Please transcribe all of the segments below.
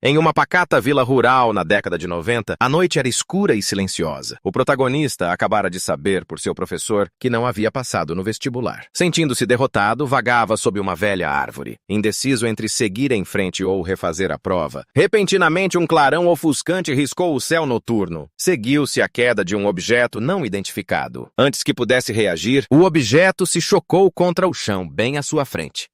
Em uma pacata vila rural na década de 90, a noite era escura e silenciosa. O protagonista acabara de saber por seu professor que não havia passado no vestibular. Sentindo-se derrotado, vagava sob uma velha árvore, indeciso entre seguir em frente ou refazer a prova. Repentinamente, um clarão ofuscante riscou o céu noturno. Seguiu-se a queda de um objeto não identificado. Antes que pudesse reagir, o objeto se chocou contra o chão bem à sua frente.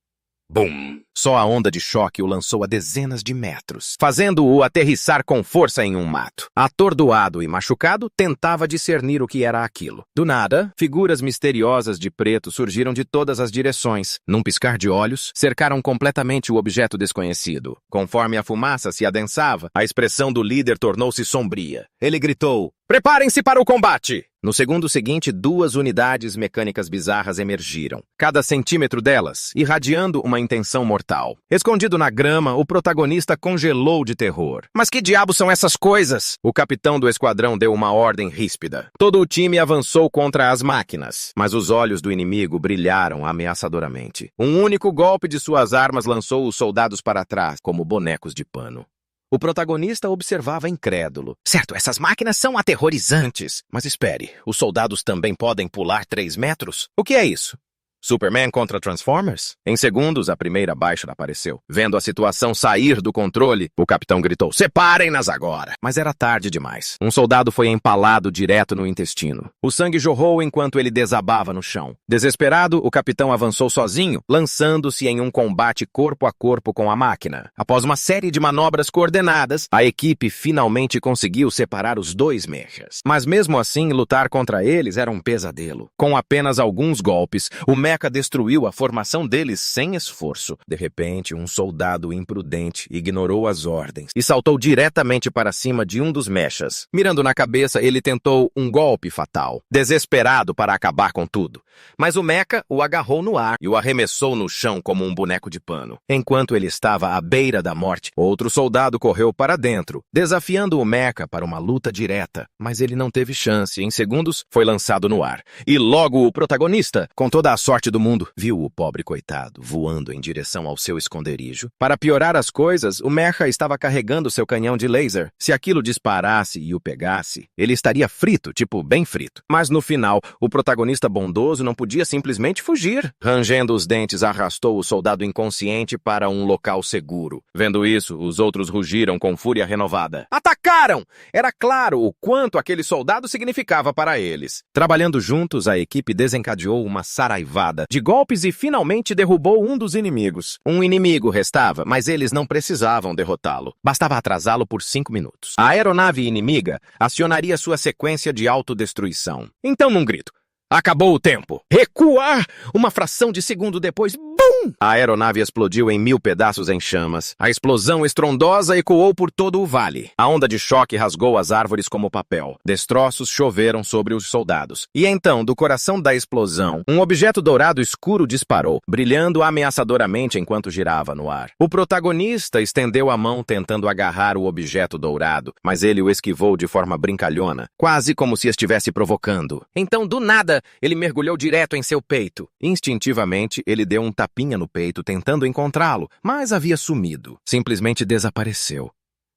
Bum! Só a onda de choque o lançou a dezenas de metros, fazendo-o aterrissar com força em um mato. Atordoado e machucado, tentava discernir o que era aquilo. Do nada, figuras misteriosas de preto surgiram de todas as direções. Num piscar de olhos, cercaram completamente o objeto desconhecido. Conforme a fumaça se adensava, a expressão do líder tornou-se sombria. Ele gritou: "Preparem-se para o combate!" No segundo seguinte, 2 unidades mecânicas bizarras emergiram, cada centímetro delas irradiando uma intenção mortal. Escondido na grama, o protagonista congelou de terror. Mas que diabos são essas coisas? O capitão do esquadrão deu uma ordem ríspida. Todo o time avançou contra as máquinas, mas os olhos do inimigo brilharam ameaçadoramente. Um único golpe de suas armas lançou os soldados para trás, como bonecos de pano. O protagonista observava incrédulo. Certo, essas máquinas são aterrorizantes. Mas espere, os soldados também podem pular 3 metros? O que é isso? Superman contra Transformers? Em segundos, a primeira baixa apareceu. Vendo a situação sair do controle, o capitão gritou: "Separem-nas agora!" Mas era tarde demais. Um soldado foi empalado direto no intestino. O sangue jorrou enquanto ele desabava no chão. Desesperado, o capitão avançou sozinho, lançando-se em um combate corpo a corpo com a máquina. Após uma série de manobras coordenadas, a equipe finalmente conseguiu separar os 2 mechas. Mas mesmo assim, lutar contra eles era um pesadelo. Com apenas alguns golpes, o mecha destruiu a formação deles sem esforço. De repente, um soldado imprudente ignorou as ordens e saltou diretamente para cima de um dos mechas. Mirando na cabeça, ele tentou um golpe fatal, desesperado para acabar com tudo. Mas o mecha o agarrou no ar e o arremessou no chão como um boneco de pano. Enquanto ele estava à beira da morte, outro soldado correu para dentro, desafiando o mecha para uma luta direta. Mas ele não teve chance. Em segundos, foi lançado no ar. E logo o protagonista, com toda a sorte do mundo, viu o pobre coitado voando em direção ao seu esconderijo. Para piorar as coisas, o mecha estava carregando seu canhão de laser. Se aquilo disparasse e o pegasse, ele estaria frito, tipo bem frito. Mas no final, o protagonista bondoso não podia simplesmente fugir. Rangendo os dentes, arrastou o soldado inconsciente para um local seguro. Vendo isso, os outros rugiram com fúria renovada. Atacaram! Era claro o quanto aquele soldado significava para eles. Trabalhando juntos, a equipe desencadeou uma saraivada de golpes e finalmente derrubou um dos inimigos. Um inimigo restava, mas eles não precisavam derrotá-lo. Bastava atrasá-lo por 5 minutos. A aeronave inimiga acionaria sua sequência de autodestruição. Então, num grito: "Acabou o tempo! Recuar!" Uma fração de segundo depois, BUM! A aeronave explodiu em 1000 pedaços em chamas. A explosão estrondosa ecoou por todo o vale. A onda de choque rasgou as árvores como papel. Destroços choveram sobre os soldados. E então, do coração da explosão, um objeto dourado escuro disparou, brilhando ameaçadoramente enquanto girava no ar. O protagonista estendeu a mão tentando agarrar o objeto dourado, mas ele o esquivou de forma brincalhona, quase como se estivesse provocando. Então, do nada, ele mergulhou direto em seu peito. Instintivamente, ele deu um tapinha no peito tentando encontrá-lo, mas havia sumido. Simplesmente desapareceu.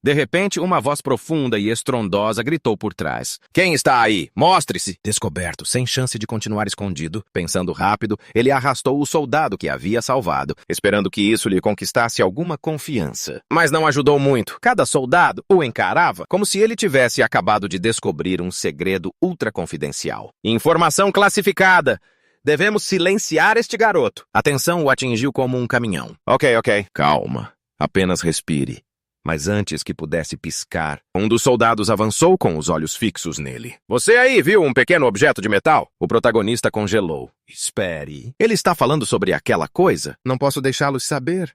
De repente, uma voz profunda e estrondosa gritou por trás: "Quem está aí? Mostre-se!" Descoberto, sem chance de continuar escondido, pensando rápido, ele arrastou o soldado que havia salvado, esperando que isso lhe conquistasse alguma confiança. Mas não ajudou muito. Cada soldado o encarava como se ele tivesse acabado de descobrir um segredo ultra confidencial. Informação classificada! Devemos silenciar este garoto. A tensão o atingiu como um caminhão. Ok. Calma. Apenas respire. Mas antes que pudesse piscar, um dos soldados avançou com os olhos fixos nele. "Você aí viu um pequeno objeto de metal?" O protagonista congelou. "Espere. Ele está falando sobre aquela coisa? Não posso deixá-los saber."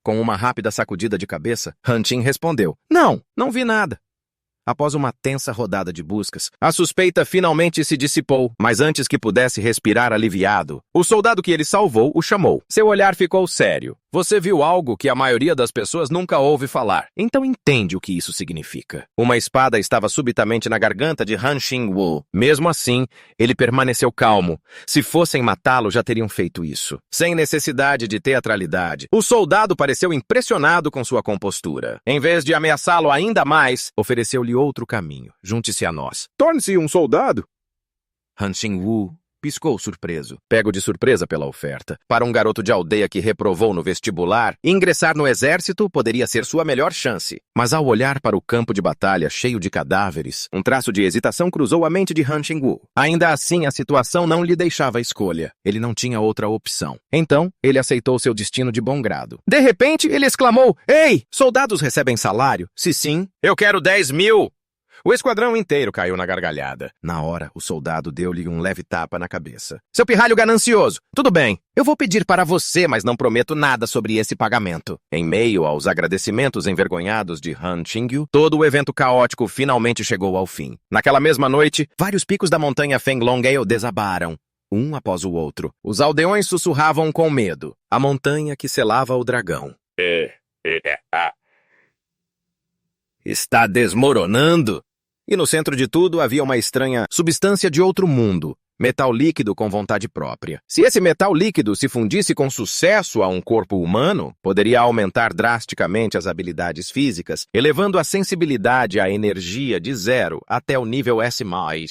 Com uma rápida sacudida de cabeça, Hunting respondeu: Não vi nada." Após uma tensa rodada de buscas, a suspeita finalmente se dissipou, mas antes que pudesse respirar aliviado, o soldado que ele salvou o chamou. Seu olhar ficou sério. Você viu algo que a maioria das pessoas nunca ouve falar. Então entende o que isso significa. Uma espada estava subitamente na garganta de Han Xingwu. Mesmo assim, ele permaneceu calmo. Se fossem matá-lo, já teriam feito isso. Sem necessidade de teatralidade, o soldado pareceu impressionado com sua compostura. Em vez de ameaçá-lo ainda mais, ofereceu-lhe outro caminho. Junte-se a nós. Torne-se um soldado. Han Xingwu piscou surpreso, pego de surpresa pela oferta. Para um garoto de aldeia que reprovou no vestibular, ingressar no exército poderia ser sua melhor chance. Mas ao olhar para o campo de batalha cheio de cadáveres, um traço de hesitação cruzou a mente de Han Xingwu. Ainda assim, a situação não lhe deixava escolha. Ele não tinha outra opção. Então, ele aceitou seu destino de bom grado. De repente, ele exclamou: "Ei, soldados recebem salário? Se sim, eu quero 10.000! O esquadrão inteiro caiu na gargalhada. Na hora, o soldado deu-lhe um leve tapa na cabeça. Seu pirralho ganancioso! Tudo bem, eu vou pedir para você, mas não prometo nada sobre esse pagamento. Em meio aos agradecimentos envergonhados de Han Xingyu, todo o evento caótico finalmente chegou ao fim. Naquela mesma noite, vários picos da montanha Fenglongale desabaram, um após o outro. Os aldeões sussurravam com medo. A montanha que selava o dragão está desmoronando. E no centro de tudo havia uma estranha substância de outro mundo, metal líquido com vontade própria. Se esse metal líquido se fundisse com sucesso a um corpo humano, poderia aumentar drasticamente as habilidades físicas, elevando a sensibilidade à energia de 0 até o nível S+.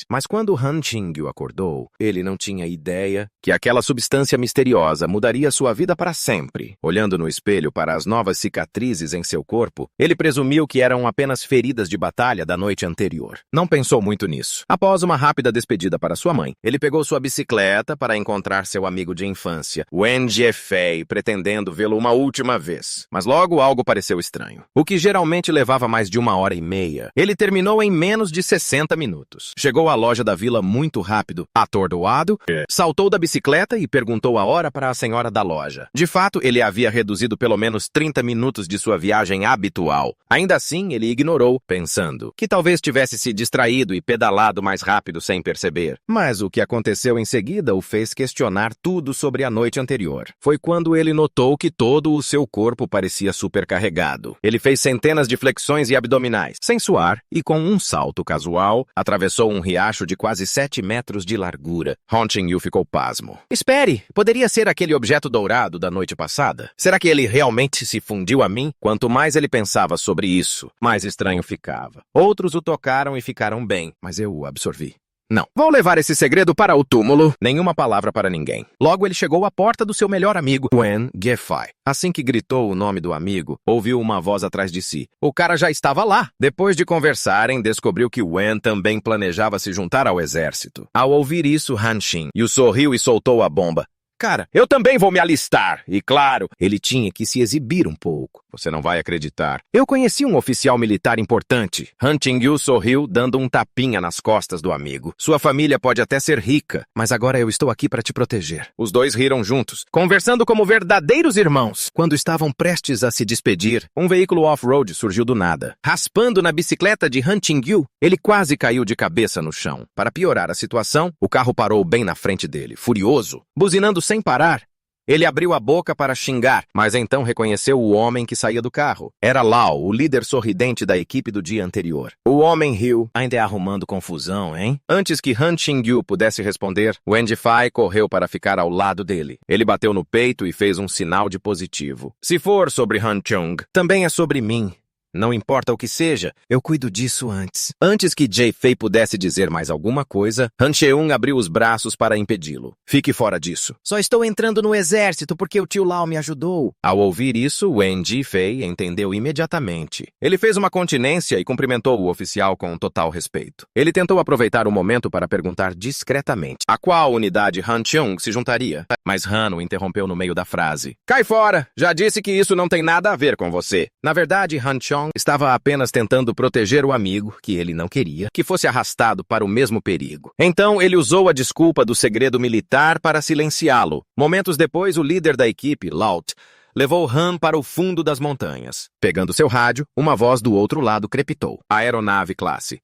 Mas quando Han Xingyu acordou, ele não tinha ideia que aquela substância misteriosa mudaria sua vida para sempre. Olhando no espelho para as novas cicatrizes em seu corpo, ele presumiu que eram apenas feridas de batalha da noite anterior. Não pensou muito nisso. Após uma rápida despedida para sua mãe, ele pegou sua bicicleta para encontrar seu amigo de infância, Wen Jiefei, pretendendo vê-lo uma última vez. Mas logo algo pareceu estranho. O que geralmente levava mais de 1h30, ele terminou em menos de 60 minutos. Chegou à loja da vila muito rápido, atordoado, saltou da bicicleta e perguntou a hora para a senhora da loja. De fato, ele havia reduzido pelo menos 30 minutos de sua viagem habitual. Ainda assim, ele ignorou, pensando que talvez tivesse se distraído e pedalado mais rápido sem perceber. Mas o que aconteceu em seguida o fez questionar tudo sobre a noite anterior. Foi quando ele notou que todo o seu corpo parecia supercarregado. Ele fez centenas de flexões e abdominais, sem suar, e com um salto casual, atravessou um riacho de quase 7 metros de largura. Han Xingyu ficou pasmo. Espere, poderia ser aquele objeto dourado da noite passada? Será que ele realmente se fundiu a mim? Quanto mais ele pensava sobre isso, mais estranho ficava. Outros o tocaram e ficaram bem, mas eu o absorvi. Não. Vou levar esse segredo para o túmulo. Nenhuma palavra para ninguém. Logo ele chegou à porta do seu melhor amigo, Wen Jiefei. Assim que gritou o nome do amigo, ouviu uma voz atrás de si. O cara já estava lá. Depois de conversarem, descobriu que Wen também planejava se juntar ao exército. Ao ouvir isso, Han Xingyu sorriu e soltou a bomba. Cara, eu também vou me alistar. E claro, ele tinha que se exibir um pouco. Você não vai acreditar. Eu conheci um oficial militar importante. Han Xingyu sorriu, dando um tapinha nas costas do amigo. Sua família pode até ser rica, mas agora eu estou aqui para te proteger. Os dois riram juntos, conversando como verdadeiros irmãos. Quando estavam prestes a se despedir, um veículo off-road surgiu do nada. Raspando na bicicleta de Han Xingyu, ele quase caiu de cabeça no chão. Para piorar a situação, o carro parou bem na frente dele, furioso, buzinando sem parar. Ele abriu a boca para xingar, mas então reconheceu o homem que saía do carro. Era Lao, o líder sorridente da equipe do dia anterior. O homem riu, ainda arrumando confusão, hein? Antes que Han Xingyu pudesse responder, Wen Jiefei correu para ficar ao lado dele. Ele bateu no peito e fez um sinal de positivo. Se for sobre Han Chung, também é sobre mim. Não importa o que seja, eu cuido disso antes. Antes que Jiefei pudesse dizer mais alguma coisa, Han Xeun abriu os braços para impedi-lo. Fique fora disso. Só estou entrando no exército porque o tio Lao me ajudou. Ao ouvir isso, Wen Jiefei entendeu imediatamente. Ele fez uma continência e cumprimentou o oficial com total respeito. Ele tentou aproveitar o momento para perguntar discretamente a qual unidade Han Chung se juntaria. Mas Han o interrompeu no meio da frase. Cai fora! Já disse que isso não tem nada a ver com você. Na verdade, Han Chung estava apenas tentando proteger o amigo, que ele não queria, que fosse arrastado para o mesmo perigo. Então, ele usou a desculpa do segredo militar para silenciá-lo. Momentos depois, o líder da equipe, Laut, levou Han para o fundo das montanhas. Pegando seu rádio, uma voz do outro lado crepitou. Aeronave classe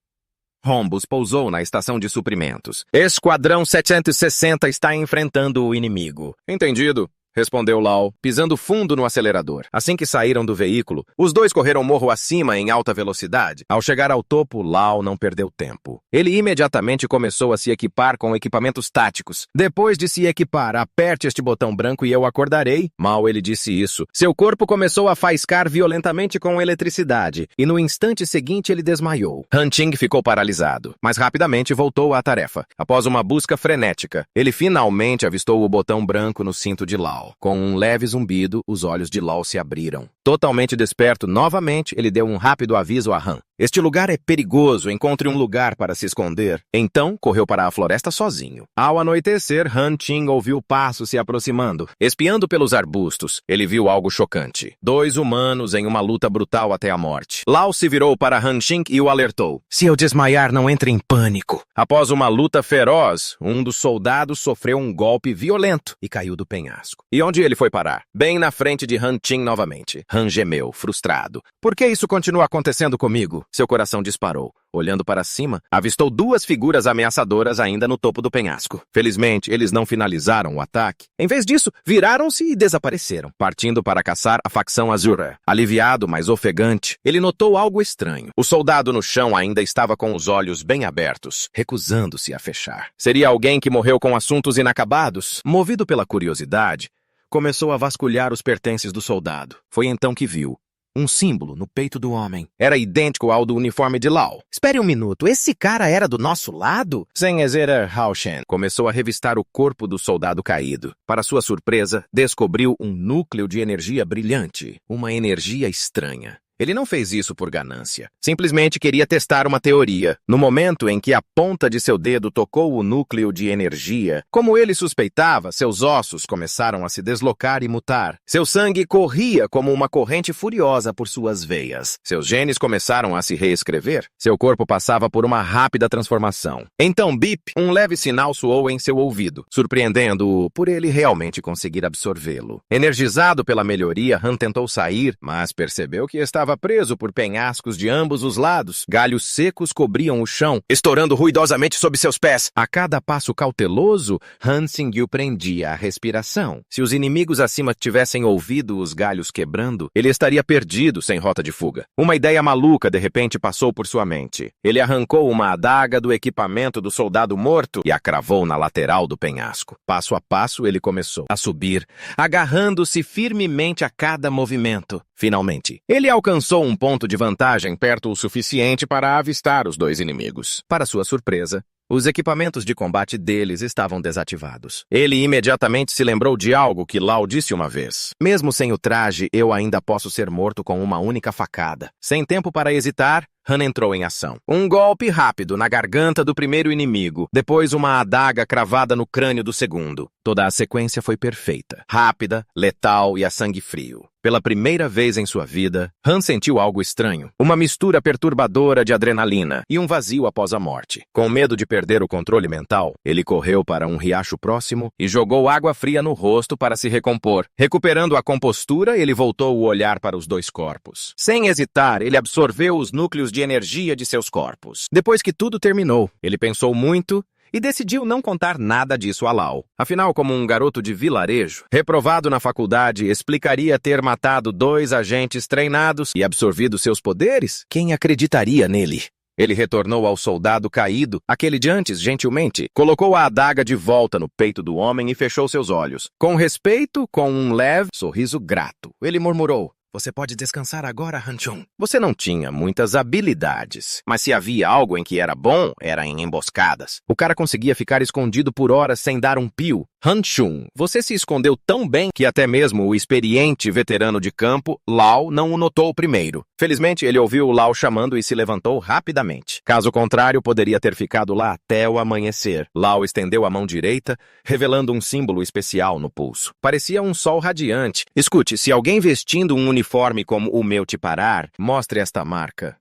Rhombus pousou na estação de suprimentos. Esquadrão 760 está enfrentando o inimigo. Entendido, respondeu Lau, pisando fundo no acelerador. Assim que saíram do veículo, os dois correram morro acima em alta velocidade. Ao chegar ao topo, Lau não perdeu tempo. Ele imediatamente começou a se equipar com equipamentos táticos. Depois de se equipar, aperte este botão branco e eu acordarei. Mal ele disse isso, seu corpo começou a faiscar violentamente com eletricidade, e no instante seguinte ele desmaiou. Han Ting ficou paralisado, mas rapidamente voltou à tarefa. Após uma busca frenética, ele finalmente avistou o botão branco no cinto de Lau. Com um leve zumbido, os olhos de Lau se abriram. Totalmente desperto novamente, ele deu um rápido aviso a Han. Este lugar é perigoso, encontre um lugar para se esconder. Então, correu para a floresta sozinho. Ao anoitecer, Han Ting ouviu passos se aproximando. Espiando pelos arbustos, ele viu algo chocante. Dois humanos em uma luta brutal até a morte. Lau se virou para Han Ting e o alertou. Se eu desmaiar, não entre em pânico. Após uma luta feroz, um dos soldados sofreu um golpe violento e caiu do penhasco. E onde ele foi parar? Bem na frente de Han Ting novamente. Han gemeu, frustrado. Por que isso continua acontecendo comigo? Seu coração disparou. Olhando para cima, avistou duas figuras ameaçadoras ainda no topo do penhasco. Felizmente, eles não finalizaram o ataque. Em vez disso, viraram-se e desapareceram, partindo para caçar a facção Azura. Aliviado, mas ofegante, ele notou algo estranho. O soldado no chão ainda estava com os olhos bem abertos, recusando-se a fechar. Seria alguém que morreu com assuntos inacabados? Movido pela curiosidade, começou a vasculhar os pertences do soldado. Foi então que viu um símbolo no peito do homem. Era idêntico ao do uniforme de Lau. Espere um minuto, esse cara era do nosso lado? Zhenhezera Haoshen começou a revistar o corpo do soldado caído. Para sua surpresa, descobriu um núcleo de energia brilhante, uma energia estranha. Ele não fez isso por ganância. Simplesmente queria testar uma teoria. No momento em que a ponta de seu dedo tocou o núcleo de energia, como ele suspeitava, seus ossos começaram a se deslocar e mutar. Seu sangue corria como uma corrente furiosa por suas veias. Seus genes começaram a se reescrever. Seu corpo passava por uma rápida transformação. Então, bip, um leve sinal soou em seu ouvido, surpreendendo-o por ele realmente conseguir absorvê-lo. Energizado pela melhoria, Han tentou sair, mas percebeu que estava preso por penhascos de ambos os lados. Galhos secos cobriam o chão, estourando ruidosamente sob seus pés. A cada passo cauteloso, Han Singyu prendia a respiração. Se os inimigos acima tivessem ouvido os galhos quebrando, ele estaria perdido sem rota de fuga. Uma ideia maluca de repente passou por sua mente. Ele arrancou uma adaga do equipamento do soldado morto e a cravou na lateral do penhasco. Passo a passo, ele começou a subir, agarrando-se firmemente a cada movimento. Finalmente, ele alcançou um ponto de vantagem perto o suficiente para avistar os dois inimigos. Para sua surpresa, os equipamentos de combate deles estavam desativados. Ele imediatamente se lembrou de algo que Lau disse uma vez. Mesmo sem o traje, eu ainda posso ser morto com uma única facada. Sem tempo para hesitar, Han entrou em ação. Um golpe rápido na garganta do primeiro inimigo, depois uma adaga cravada no crânio do segundo. Toda a sequência foi perfeita, rápida, letal e a sangue frio. Pela primeira vez em sua vida, Han sentiu algo estranho, uma mistura perturbadora de adrenalina e um vazio após a morte. Com medo de perder o controle mental, ele correu para um riacho próximo e jogou água fria no rosto para se recompor. Recuperando a compostura, ele voltou o olhar para os dois corpos. Sem hesitar, ele absorveu os núcleos de energia de seus corpos. Depois que tudo terminou, ele pensou muito e decidiu não contar nada disso a Lau. Afinal, como um garoto de vilarejo, reprovado na faculdade, explicaria ter matado 2 agentes treinados e absorvido seus poderes? Quem acreditaria nele? Ele retornou ao soldado caído, aquele de antes, gentilmente, colocou a adaga de volta no peito do homem e fechou seus olhos. Com respeito, com um leve sorriso grato, ele murmurou: "Você pode descansar agora, Han Chung." Você não tinha muitas habilidades, mas se havia algo em que era bom, era em emboscadas. O cara conseguia ficar escondido por horas sem dar um pio. Han Chung, você se escondeu tão bem que até mesmo o experiente veterano de campo, Lau, não o notou primeiro. Felizmente, ele ouviu Lau chamando e se levantou rapidamente. Caso contrário, poderia ter ficado lá até o amanhecer. Lau estendeu a mão direita, revelando um símbolo especial no pulso. Parecia um sol radiante. Escute, se alguém vestindo um uniforme como o meu te parar, mostre esta marca.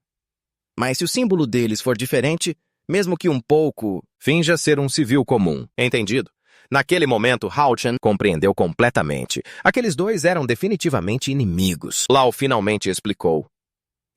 Mas se o símbolo deles for diferente, mesmo que um pouco, finja ser um civil comum. Entendido? Naquele momento, Hao Chen compreendeu completamente. Aqueles dois eram definitivamente inimigos. Lau finalmente explicou.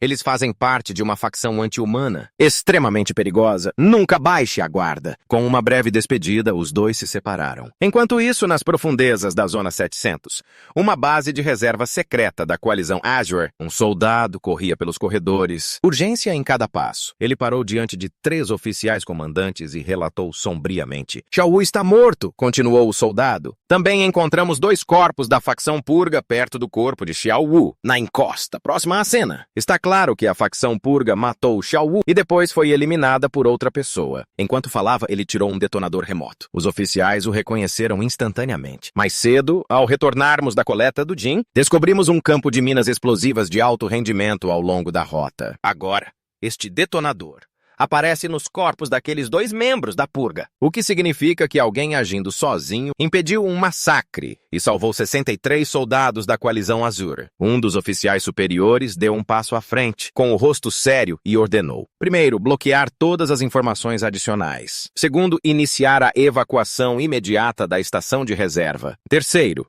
Eles fazem parte de uma facção anti-humana, extremamente perigosa. Nunca baixe a guarda. Com uma breve despedida, os dois se separaram. Enquanto isso, nas profundezas da Zona 700, uma base de reserva secreta da coalizão Azure, um soldado corria pelos corredores. Urgência em cada passo. Ele parou diante de 3 oficiais comandantes e relatou sombriamente. Xiao Wu está morto, continuou o soldado. Também encontramos 2 corpos da facção Purga perto do corpo de Xiao Wu, na encosta, próxima à cena. Está claro que a facção Purga matou Xiao Wu e depois foi eliminada por outra pessoa. Enquanto falava, ele tirou um detonador remoto. Os oficiais o reconheceram instantaneamente. Mais cedo, ao retornarmos da coleta do Jin, descobrimos um campo de minas explosivas de alto rendimento ao longo da rota. Agora, este detonador aparece nos corpos daqueles 2 membros da Purga, o que significa que alguém agindo sozinho impediu um massacre e salvou 63 soldados da coalizão Azure. Um dos oficiais superiores deu um passo à frente, com o rosto sério, e ordenou. Primeiro, bloquear todas as informações adicionais. Segundo, iniciar a evacuação imediata da estação de reserva. Terceiro,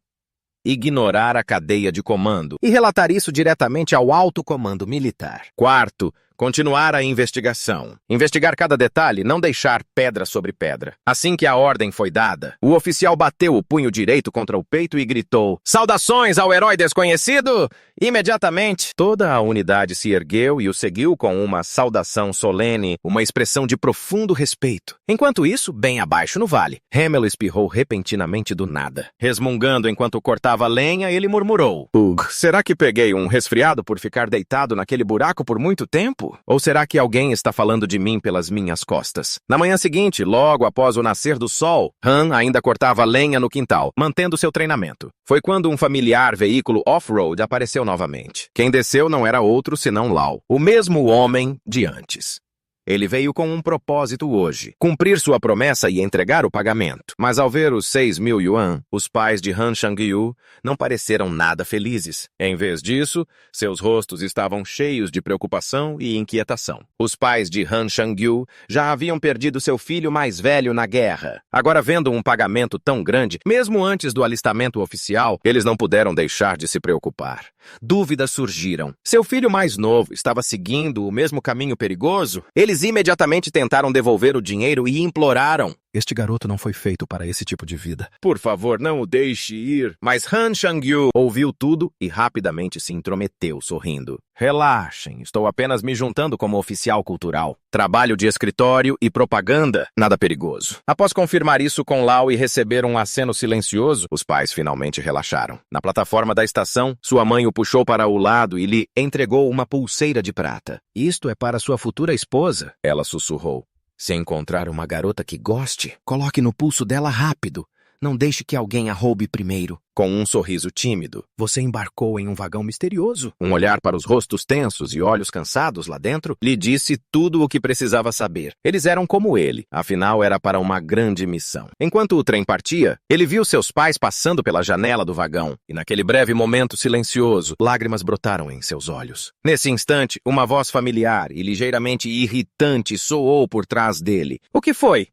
ignorar a cadeia de comando e relatar isso diretamente ao alto comando militar. Quarto, continuar a investigação. Investigar cada detalhe, não deixar pedra sobre pedra. Assim que a ordem foi dada, o oficial bateu o punho direito contra o peito e gritou: "Saudações ao herói desconhecido!" Imediatamente, toda a unidade se ergueu e o seguiu com uma saudação solene, uma expressão de profundo respeito. Enquanto isso, bem abaixo no vale, Hamel espirrou repentinamente do nada. Resmungando enquanto cortava lenha, ele murmurou: será que peguei um resfriado por ficar deitado naquele buraco por muito tempo? Ou será que alguém está falando de mim pelas minhas costas? Na manhã seguinte, logo após o nascer do sol, Han ainda cortava lenha no quintal, mantendo seu treinamento. Foi quando um familiar veículo off-road apareceu novamente. Quem desceu não era outro senão Lau, o mesmo homem de antes. Ele veio com um propósito hoje, cumprir sua promessa e entregar o pagamento. Mas ao ver os 6.000 yuan, os pais de Han Shangyu não pareceram nada felizes. Em vez disso, seus rostos estavam cheios de preocupação e inquietação. Os pais de Han Shangyu já haviam perdido seu filho mais velho na guerra. Agora, vendo um pagamento tão grande, mesmo antes do alistamento oficial, eles não puderam deixar de se preocupar. Dúvidas surgiram. Seu filho mais novo estava seguindo o mesmo caminho perigoso? Eles imediatamente tentaram devolver o dinheiro e imploraram: "Este garoto não foi feito para esse tipo de vida. Por favor, não o deixe ir." Mas Han Shangyu ouviu tudo e rapidamente se intrometeu, sorrindo. "Relaxem, estou apenas me juntando como oficial cultural. Trabalho de escritório e propaganda, nada perigoso." Após confirmar isso com Lau e receber um aceno silencioso, os pais finalmente relaxaram. Na plataforma da estação, sua mãe o puxou para o lado e lhe entregou uma pulseira de prata. "Isto é para sua futura esposa," ela sussurrou. "Se encontrar uma garota que goste, coloque no pulso dela rápido. Não deixe que alguém a roube primeiro." Com um sorriso tímido, você embarcou em um vagão misterioso. Um olhar para os rostos tensos e olhos cansados lá dentro lhe disse tudo o que precisava saber. Eles eram como ele, afinal era para uma grande missão. Enquanto o trem partia, ele viu seus pais passando pela janela do vagão, e naquele breve momento silencioso, lágrimas brotaram em seus olhos. Nesse instante, uma voz familiar e ligeiramente irritante soou por trás dele. "O que foi?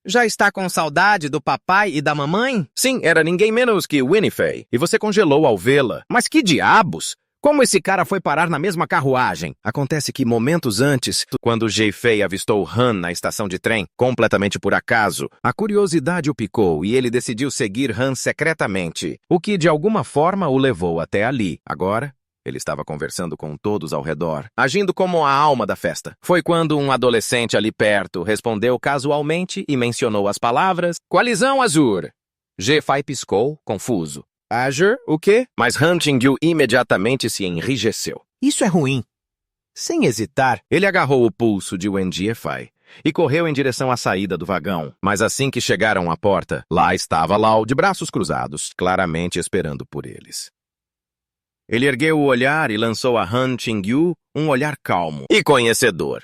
Já está com saudade do papai e da mamãe?" Sim, era ninguém menos que Winnie Fei. E você congelou ao vê-la. Mas que diabos? Como esse cara foi parar na mesma carruagem? Acontece que momentos antes, quando Jay Fei avistou Han na estação de trem, completamente por acaso, a curiosidade o picou e ele decidiu seguir Han secretamente, o que de alguma forma o levou até ali. Agora, ele estava conversando com todos ao redor, agindo como a alma da festa. Foi quando um adolescente ali perto respondeu casualmente e mencionou as palavras Coalizão Azure. Jefai piscou, confuso. Azure, o quê? Mas Han Qingyu imediatamente se enrijeceu. "Isso é ruim." Sem hesitar, ele agarrou o pulso de Wen Jiefai e correu em direção à saída do vagão. Mas assim que chegaram à porta, lá estava Lau de braços cruzados, claramente esperando por eles. Ele ergueu o olhar e lançou a Han Qingyu um olhar calmo e conhecedor.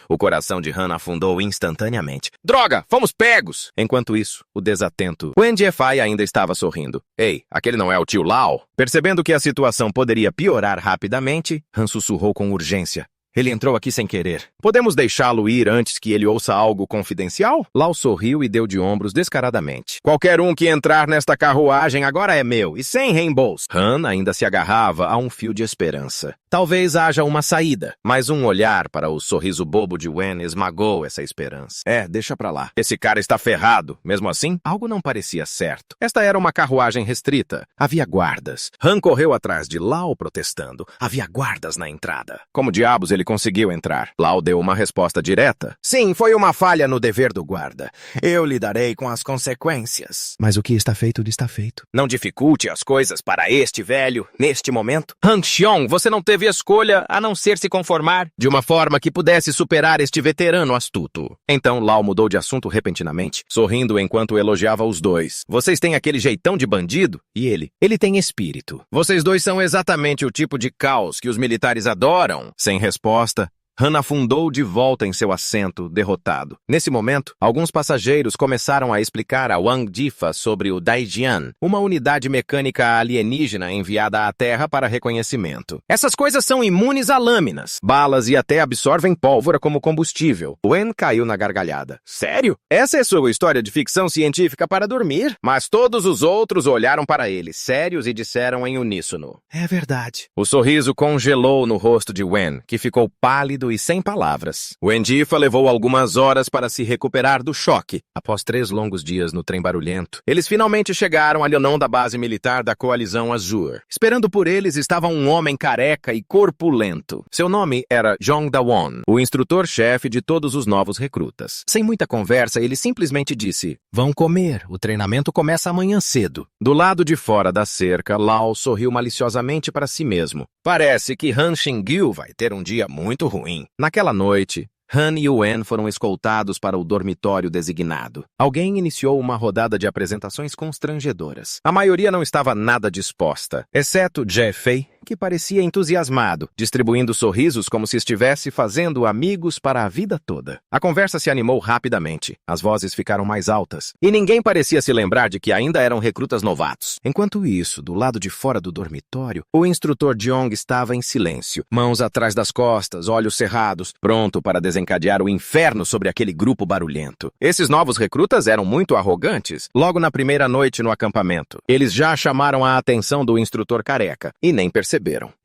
O coração de Han afundou instantaneamente. "Droga, fomos pegos!" Enquanto isso, o desatento Wen Jiefai ainda estava sorrindo. "Ei, aquele não é o tio Lau?" Percebendo que a situação poderia piorar rapidamente, Han sussurrou com urgência. Ele entrou aqui sem querer. Podemos deixá-lo ir antes que ele ouça algo confidencial? Lau sorriu e deu de ombros descaradamente. Qualquer um que entrar nesta carruagem agora é meu, e sem reembolso. Han ainda se agarrava a um fio de esperança. Talvez haja uma saída, mas um olhar para o sorriso bobo de Wen esmagou essa esperança. Deixa pra lá. Esse cara está ferrado. Mesmo assim, algo não parecia certo. Esta era uma carruagem restrita. Havia guardas. Han correu atrás de Lau protestando. Havia guardas na entrada. Como diabos ele conseguiu entrar? Lau deu uma resposta direta. Sim, foi uma falha no dever do guarda. Eu lidarei com as consequências. Mas o que está feito, está feito. Não dificulte as coisas para este velho, neste momento. Han Xiong, você não teve escolha a não ser se conformar de uma forma que pudesse superar este veterano astuto. Então Lau mudou de assunto repentinamente, sorrindo enquanto elogiava os dois. Vocês têm aquele jeitão de bandido? E ele tem espírito. Vocês dois são exatamente o tipo de caos que os militares adoram. Sem resposta, Han afundou de volta em seu assento, derrotado. Nesse momento, alguns passageiros começaram a explicar a Wang Difa sobre o Daijian, uma unidade mecânica alienígena enviada à Terra para reconhecimento. Essas coisas são imunes a lâminas, balas e até absorvem pólvora como combustível. Wen caiu na gargalhada. Sério? Essa é sua história de ficção científica para dormir? Mas todos os outros olharam para ele, sérios, e disseram em uníssono. É verdade. O sorriso congelou no rosto de Wen, que ficou pálido e sem palavras. Wen Difa levou algumas horas para se recuperar do choque. Após 3 longos dias no trem barulhento, eles finalmente chegaram a Liaonan da base militar da Coalizão Azur. Esperando por eles estava um homem careca e corpulento. Seu nome era Zhong Dawon, o instrutor-chefe de todos os novos recrutas. Sem muita conversa, ele simplesmente disse: "Vão comer, o treinamento começa amanhã cedo." Do lado de fora da cerca, Lau sorriu maliciosamente para si mesmo. Parece que Han Xingyu vai ter um dia muito ruim. Naquela noite, Han e Wen foram escoltados para o dormitório designado. Alguém iniciou uma rodada de apresentações constrangedoras. A maioria não estava nada disposta, exceto Jie Fei, que parecia entusiasmado, distribuindo sorrisos como se estivesse fazendo amigos para a vida toda. A conversa se animou rapidamente, as vozes ficaram mais altas, e ninguém parecia se lembrar de que ainda eram recrutas novatos. Enquanto isso, do lado de fora do dormitório, o instrutor Jiong estava em silêncio, mãos atrás das costas, olhos cerrados, pronto para desencadear o inferno sobre aquele grupo barulhento. Esses novos recrutas eram muito arrogantes. Logo na primeira noite no acampamento, eles já chamaram a atenção do instrutor careca, e nem perceberam.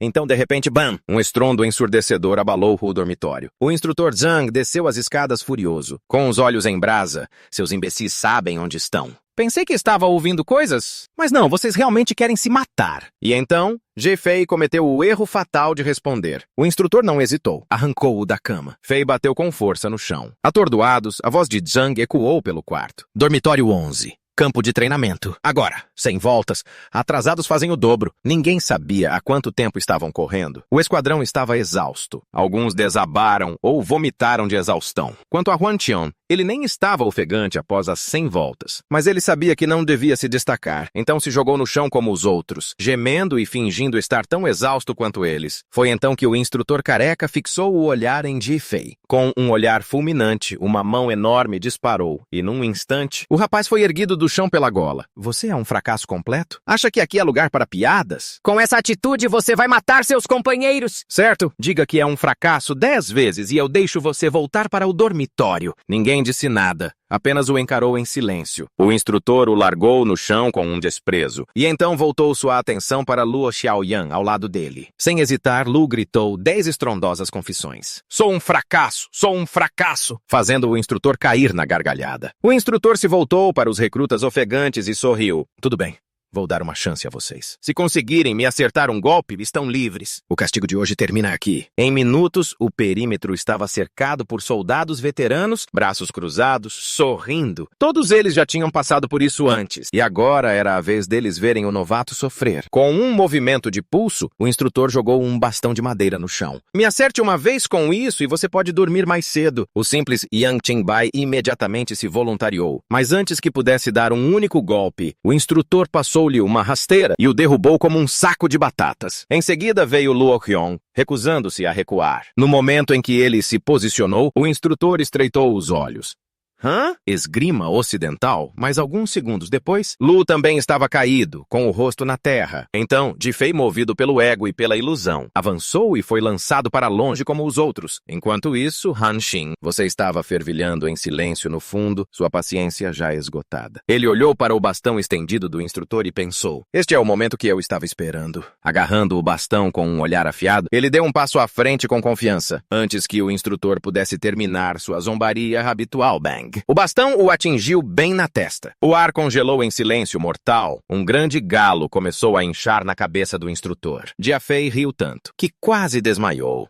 Então, de repente, bam! Um estrondo ensurdecedor abalou o dormitório. O instrutor Zhang desceu as escadas furioso, com os olhos em brasa. Seus imbecis sabem onde estão. Pensei que estava ouvindo coisas, mas não, vocês realmente querem se matar. E então, Jie Fei cometeu o erro fatal de responder. O instrutor não hesitou, arrancou-o da cama. Fei bateu com força no chão. Atordoados, a voz de Zhang ecoou pelo quarto. Dormitório 11. Campo de treinamento. Agora, sem voltas, atrasados fazem o dobro. Ninguém sabia há quanto tempo estavam correndo. O esquadrão estava exausto. Alguns desabaram ou vomitaram de exaustão. Quanto a Huan Tian, ele nem estava ofegante após as 100 voltas. Mas ele sabia que não devia se destacar, então se jogou no chão como os outros, gemendo e fingindo estar tão exausto quanto eles. Foi então que o instrutor careca fixou o olhar em Jie Fei. Com um olhar fulminante, uma mão enorme disparou, e num instante, o rapaz foi erguido do chão pela gola. Você é um fracasso completo? Acha que aqui é lugar para piadas? Com essa atitude, você vai matar seus companheiros! Certo? Diga que é um fracasso 10 vezes e eu deixo você voltar para o dormitório. Ninguém disse nada. Apenas o encarou em silêncio. O instrutor o largou no chão com um desprezo. E então voltou sua atenção para Luo Xiaoyan ao lado dele. Sem hesitar, Lu gritou 10 estrondosas confissões. Sou um fracasso! Sou um fracasso! Fazendo o instrutor cair na gargalhada. O instrutor se voltou para os recrutas ofegantes e sorriu. Tudo bem. Vou dar uma chance a vocês. Se conseguirem me acertar um golpe, estão livres. O castigo de hoje termina aqui. Em minutos, o perímetro estava cercado por soldados veteranos, braços cruzados, sorrindo. Todos eles já tinham passado por isso antes, e agora era a vez deles verem o novato sofrer. Com um movimento de pulso, o instrutor jogou um bastão de madeira no chão. Me acerte uma vez com isso e você pode dormir mais cedo. O simples Yang Qingbai imediatamente se voluntariou. Mas antes que pudesse dar um único golpe, o instrutor passou-lhe uma rasteira e o derrubou como um saco de batatas. Em seguida veio Luo Hyong, recusando-se a recuar. No momento em que ele se posicionou, o instrutor estreitou os olhos. Hã? Esgrima ocidental? Mas alguns segundos depois, Lu também estava caído, com o rosto na terra. Então, Jifei, movido pelo ego e pela ilusão, avançou e foi lançado para longe como os outros. Enquanto isso, Han Xin, você estava fervilhando em silêncio no fundo, sua paciência já esgotada. Ele olhou para o bastão estendido do instrutor e pensou: este é o momento que eu estava esperando. Agarrando o bastão com um olhar afiado, ele deu um passo à frente com confiança, antes que o instrutor pudesse terminar sua zombaria habitual. Bang! O bastão o atingiu bem na testa. O ar congelou em silêncio mortal. Um grande galo começou a inchar na cabeça do instrutor. Jiafei riu tanto que quase desmaiou.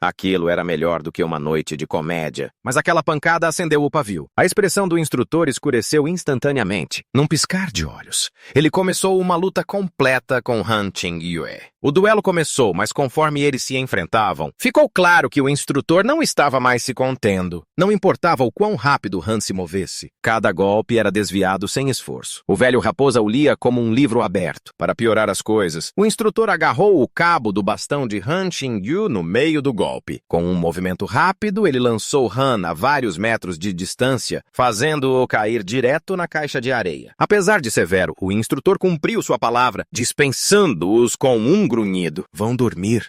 Aquilo era melhor do que uma noite de comédia, mas aquela pancada acendeu o pavio. A expressão do instrutor escureceu instantaneamente, num piscar de olhos. Ele começou uma luta completa com Han Qingyue. O duelo começou, mas conforme eles se enfrentavam, ficou claro que o instrutor não estava mais se contendo. Não importava o quão rápido Han se movesse. Cada golpe era desviado sem esforço. O velho raposa o lia como um livro aberto. Para piorar as coisas, o instrutor agarrou o cabo do bastão de Han Qingyu no meio do golpe. Com um movimento rápido, ele lançou Han a vários metros de distância, fazendo-o cair direto na caixa de areia. Apesar de severo, o instrutor cumpriu sua palavra, dispensando-os com um grunhido. Vão dormir.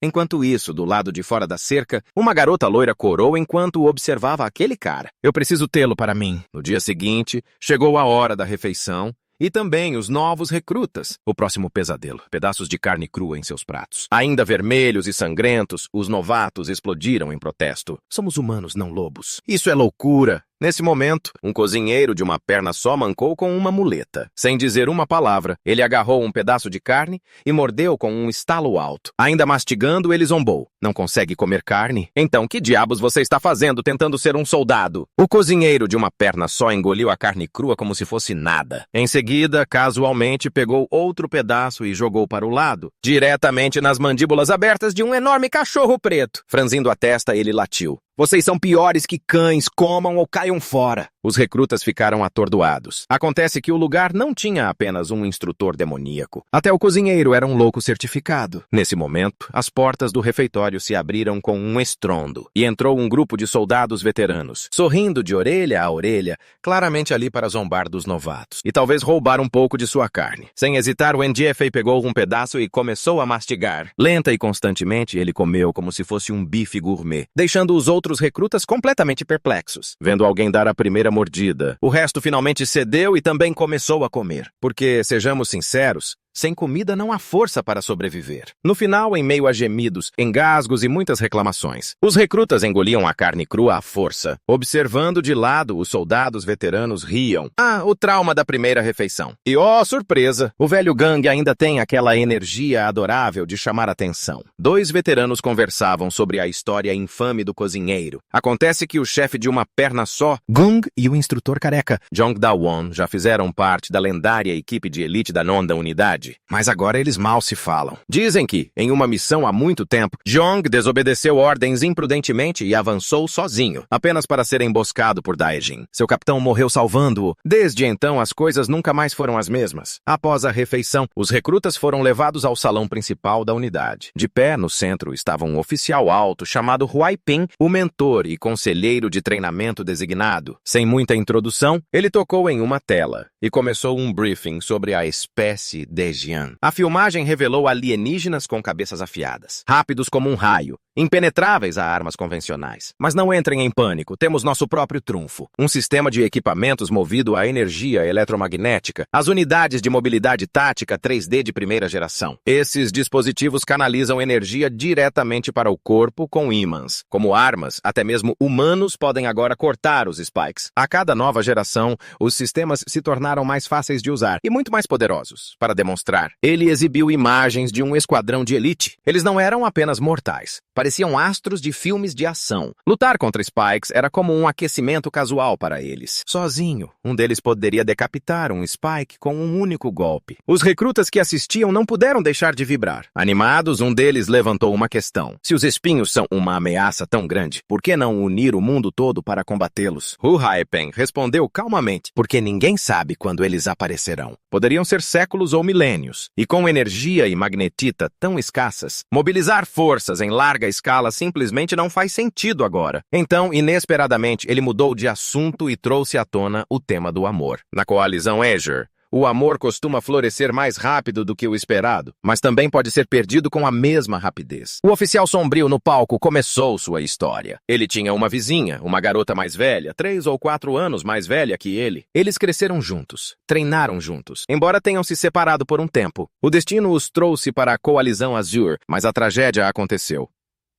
Enquanto isso, do lado de fora da cerca, uma garota loira corou enquanto observava aquele cara. Eu preciso tê-lo para mim. No dia seguinte, chegou a hora da refeição. E também os novos recrutas. O próximo pesadelo. Pedaços de carne crua em seus pratos. Ainda vermelhos e sangrentos, os novatos explodiram em protesto. Somos humanos, não lobos. Isso é loucura. Nesse momento, um cozinheiro de uma perna só mancou com uma muleta. Sem dizer uma palavra, ele agarrou um pedaço de carne e mordeu com um estalo alto. Ainda mastigando, ele zombou. Não consegue comer carne? Então, que diabos você está fazendo tentando ser um soldado? O cozinheiro de uma perna só engoliu a carne crua como se fosse nada. Em seguida, casualmente, pegou outro pedaço e jogou para o lado, diretamente nas mandíbulas abertas de um enorme cachorro preto. Franzindo a testa, ele latiu. Vocês são piores que cães, comam ou caiam fora. Os recrutas ficaram atordoados. Acontece que o lugar não tinha apenas um instrutor demoníaco. Até o cozinheiro era um louco certificado. Nesse momento, as portas do refeitório se abriram com um estrondo e entrou um grupo de soldados veteranos, sorrindo de orelha a orelha, claramente ali para zombar dos novatos e talvez roubar um pouco de sua carne. Sem hesitar, o NGFA pegou um pedaço e começou a mastigar. Lenta e constantemente, ele comeu como se fosse um bife gourmet, deixando os outros recrutas completamente perplexos. Vendo alguém dar a primeira mordida, o resto finalmente cedeu e também começou a comer. Porque, sejamos sinceros, sem comida não há força para sobreviver. No final, em meio a gemidos, engasgos e muitas reclamações, os recrutas engoliam a carne crua à força. Observando de lado, os soldados veteranos riam. O trauma da primeira refeição. E, surpresa! O velho gangue ainda tem aquela energia adorável de chamar atenção. Dois veteranos conversavam sobre a história infame do cozinheiro. Acontece que o chefe de uma perna só, Gung, e o instrutor careca, Zhong Dawon, já fizeram parte da lendária equipe de elite da nona unidade. Mas agora eles mal se falam. Dizem que, em uma missão há muito tempo, Zhong desobedeceu ordens imprudentemente e avançou sozinho, apenas para ser emboscado por Daejin. Seu capitão morreu salvando-o. Desde então, as coisas nunca mais foram as mesmas. Após a refeição, os recrutas foram levados ao salão principal da unidade. De pé, no centro, estava um oficial alto chamado Huai Ping, o mentor e conselheiro de treinamento designado. Sem muita introdução, ele tocou em uma tela e começou um briefing sobre a espécie de A filmagem revelou alienígenas com cabeças afiadas, rápidos como um raio, impenetráveis a armas convencionais. Mas não entrem em pânico, temos nosso próprio trunfo. Um sistema de equipamentos movido a energia eletromagnética, as unidades de mobilidade tática 3D de primeira geração. Esses dispositivos canalizam energia diretamente para o corpo com ímãs. Como armas, até mesmo humanos podem agora cortar os spikes. A cada nova geração, os sistemas se tornaram mais fáceis de usar e muito mais poderosos. Para demonstrar, ele exibiu imagens de um esquadrão de elite. Eles não eram apenas mortais. Pareciam astros de filmes de ação. Lutar contra Spikes era como um aquecimento casual para eles. Sozinho, um deles poderia decapitar um Spike com um único golpe. Os recrutas que assistiam não puderam deixar de vibrar. Animados, um deles levantou uma questão. Se os espinhos são uma ameaça tão grande, por que não unir o mundo todo para combatê-los? Hu Haipeng respondeu calmamente, porque ninguém sabe quando eles aparecerão. Poderiam ser séculos ou milênios. E com energia e magnetita tão escassas, mobilizar forças em larga escala simplesmente não faz sentido agora. Então, inesperadamente, ele mudou de assunto e trouxe à tona o tema do amor. Na coalizão Azure, o amor costuma florescer mais rápido do que o esperado, mas também pode ser perdido com a mesma rapidez. O oficial sombrio no palco começou sua história. Ele tinha uma vizinha, uma garota mais velha, 3 ou 4 anos mais velha que ele. Eles cresceram juntos, treinaram juntos, embora tenham se separado por um tempo. O destino os trouxe para a coalizão Azure, mas a tragédia aconteceu.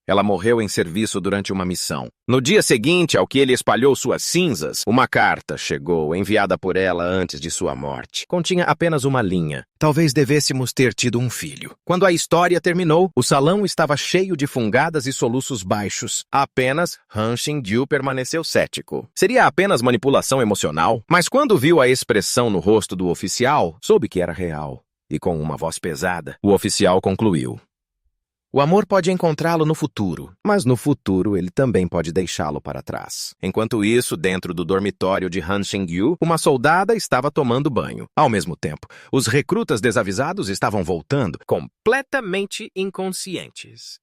Ela morreu em serviço durante uma missão. No dia seguinte ao que ele espalhou suas cinzas, uma carta chegou, enviada por ela antes de sua morte. Continha apenas uma linha. Talvez devêssemos ter tido um filho. Quando a história terminou, o salão estava cheio de fungadas e soluços baixos. Apenas Han Xingyu permaneceu cético. Seria apenas manipulação emocional? Mas quando viu a expressão no rosto do oficial, soube que era real. E com uma voz pesada, o oficial concluiu: o amor pode encontrá-lo no futuro, mas no futuro ele também pode deixá-lo para trás. Enquanto isso, dentro do dormitório de Han Xingyu, uma soldada estava tomando banho. Ao mesmo tempo, os recrutas desavisados estavam voltando, completamente inconscientes.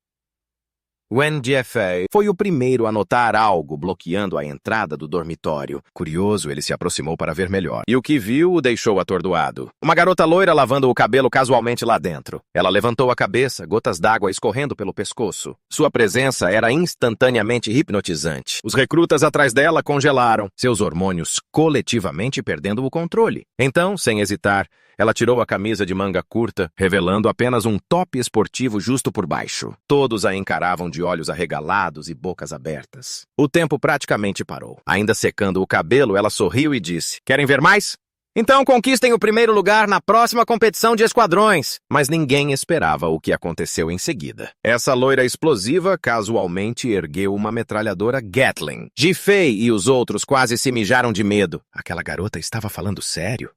Wen Jiefei foi o primeiro a notar algo bloqueando a entrada do dormitório. Curioso, ele se aproximou para ver melhor. E o que viu o deixou atordoado. Uma garota loira lavando o cabelo casualmente lá dentro. Ela levantou a cabeça, gotas d'água escorrendo pelo pescoço. Sua presença era instantaneamente hipnotizante. Os recrutas atrás dela congelaram, seus hormônios coletivamente perdendo o controle. Então, sem hesitar, ela tirou a camisa de manga curta, revelando apenas um top esportivo justo por baixo. Todos a encaravam de olhos arregalados e bocas abertas. O tempo praticamente parou. Ainda secando o cabelo, ela sorriu e disse: querem ver mais? Então conquistem o primeiro lugar na próxima competição de esquadrões. Mas ninguém esperava o que aconteceu em seguida. Essa loira explosiva casualmente ergueu uma metralhadora Gatling. Jiefei e os outros quase se mijaram de medo. Aquela garota estava falando sério?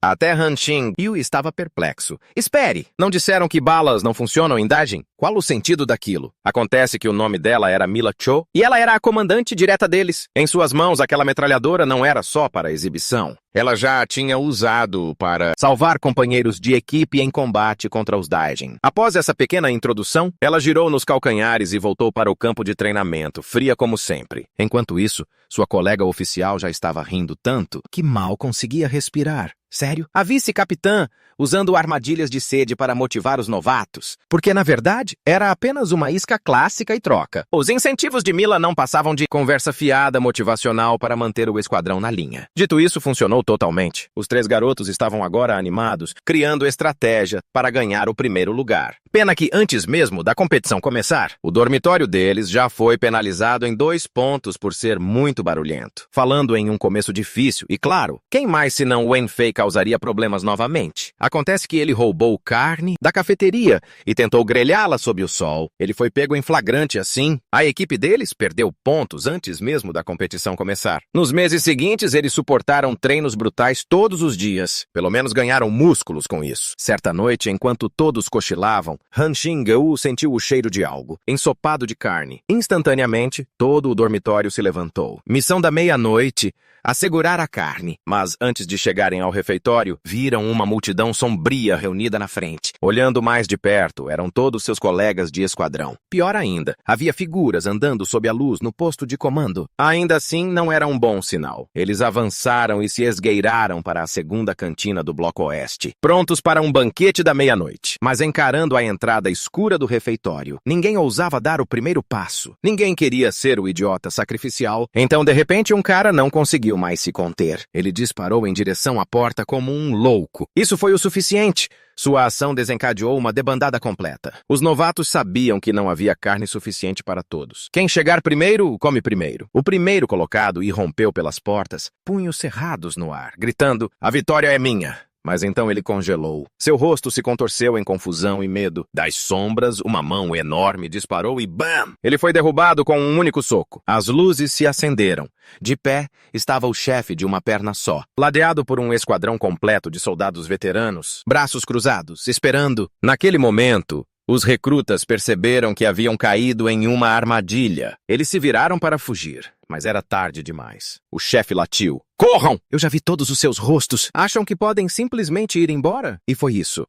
Até Han Xingyu estava perplexo. Espere, não disseram que balas não funcionam em Dajin? Qual o sentido daquilo? Acontece que o nome dela era Mila Cho e ela era a comandante direta deles. Em suas mãos, aquela metralhadora não era só para exibição. Ela já a tinha usado para salvar companheiros de equipe em combate contra os Daijin. Após essa pequena introdução, ela girou nos calcanhares e voltou para o campo de treinamento, fria como sempre. Enquanto isso, sua colega oficial já estava rindo tanto que mal conseguia respirar. Sério? A vice-capitã usando armadilhas de sede para motivar os novatos, porque, na verdade, era apenas uma isca clássica e troca. Os incentivos de Mila não passavam de conversa fiada motivacional para manter o esquadrão na linha. Dito isso, funcionou totalmente. Os 3 garotos estavam agora animados, criando estratégia para ganhar o primeiro lugar. Pena que, antes mesmo da competição começar, o dormitório deles já foi penalizado em 2 pontos por ser muito barulhento. Falando em um começo difícil, e claro, quem mais senão Wen Fei causaria problemas novamente? Acontece que ele roubou carne da cafeteria e tentou grelhá-la sob o sol. Ele foi pego em flagrante assim. A equipe deles perdeu pontos antes mesmo da competição começar. Nos meses seguintes, eles suportaram treinos brutais todos os dias. Pelo menos ganharam músculos com isso. Certa noite, enquanto todos cochilavam, Han Xingyu sentiu o cheiro de algo, ensopado de carne. Instantaneamente, todo o dormitório se levantou. Missão da meia-noite: assegurar a carne. Mas antes de chegarem ao refeitório, viram uma multidão sombria reunida na frente. Olhando mais de perto, eram todos seus colegas de esquadrão. Pior ainda, havia figuras andando sob a luz no posto de comando. Ainda assim, não era um bom sinal. Eles avançaram e se esgueiraram para a segunda cantina do Bloco Oeste, prontos para um banquete da meia-noite. Mas encarando a entrada escura do refeitório, ninguém ousava dar o primeiro passo. Ninguém queria ser o idiota sacrificial. Então, de repente, um cara não conseguiu mais se conter. Ele disparou em direção à porta como um louco. Isso foi o suficiente. Sua ação desencadeou uma debandada completa. Os novatos sabiam que não havia carne suficiente para todos. Quem chegar primeiro, come primeiro. O primeiro colocado irrompeu pelas portas, punhos cerrados no ar, gritando: "A vitória é minha!" Mas então ele congelou. Seu rosto se contorceu em confusão e medo. Das sombras, uma mão enorme disparou e BAM! Ele foi derrubado com um único soco. As luzes se acenderam. De pé estava o chefe de uma perna só, ladeado por um esquadrão completo de soldados veteranos, braços cruzados, esperando. Naquele momento, os recrutas perceberam que haviam caído em uma armadilha. Eles se viraram para fugir, mas era tarde demais. O chefe latiu: "Corram! Eu já vi todos os seus rostos. Acham que podem simplesmente ir embora?" E foi isso.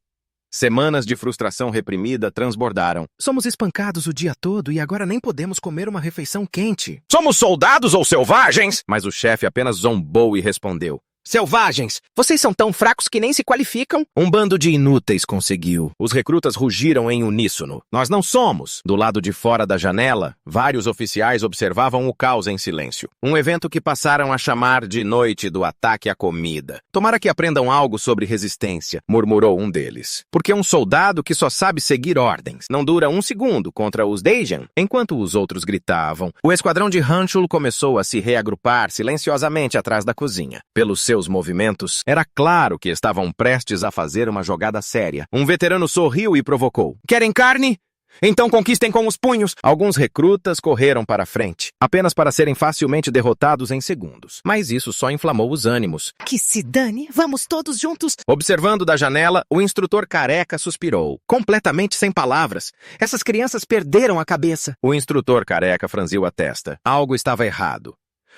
Semanas de frustração reprimida transbordaram. Somos espancados o dia todo e agora nem podemos comer uma refeição quente. Somos soldados ou selvagens? Mas o chefe apenas zombou e respondeu. Selvagens! Vocês são tão fracos que nem se qualificam? Um bando de inúteis conseguiu. Os recrutas rugiram em uníssono. Nós não somos. Do lado de fora da janela, vários oficiais observavam o caos em silêncio. Um evento que passaram a chamar de Noite do Ataque à Comida. Tomara que aprendam algo sobre resistência, murmurou um deles. Porque um soldado que só sabe seguir ordens não dura um segundo contra os Daejeon. Enquanto os outros gritavam, o esquadrão de Hanchul começou a se reagrupar silenciosamente atrás da cozinha. Pelos seus movimentos, era claro que estavam prestes a fazer uma jogada séria. Um veterano sorriu e provocou. Querem carne? Então conquistem com os punhos. Alguns recrutas correram para a frente, apenas para serem facilmente derrotados em segundos. Mas isso só inflamou os ânimos. Que se dane, vamos todos juntos. Observando da janela, o instrutor careca suspirou, completamente sem palavras. Essas crianças perderam a cabeça. O instrutor careca franziu a testa. Algo estava errado.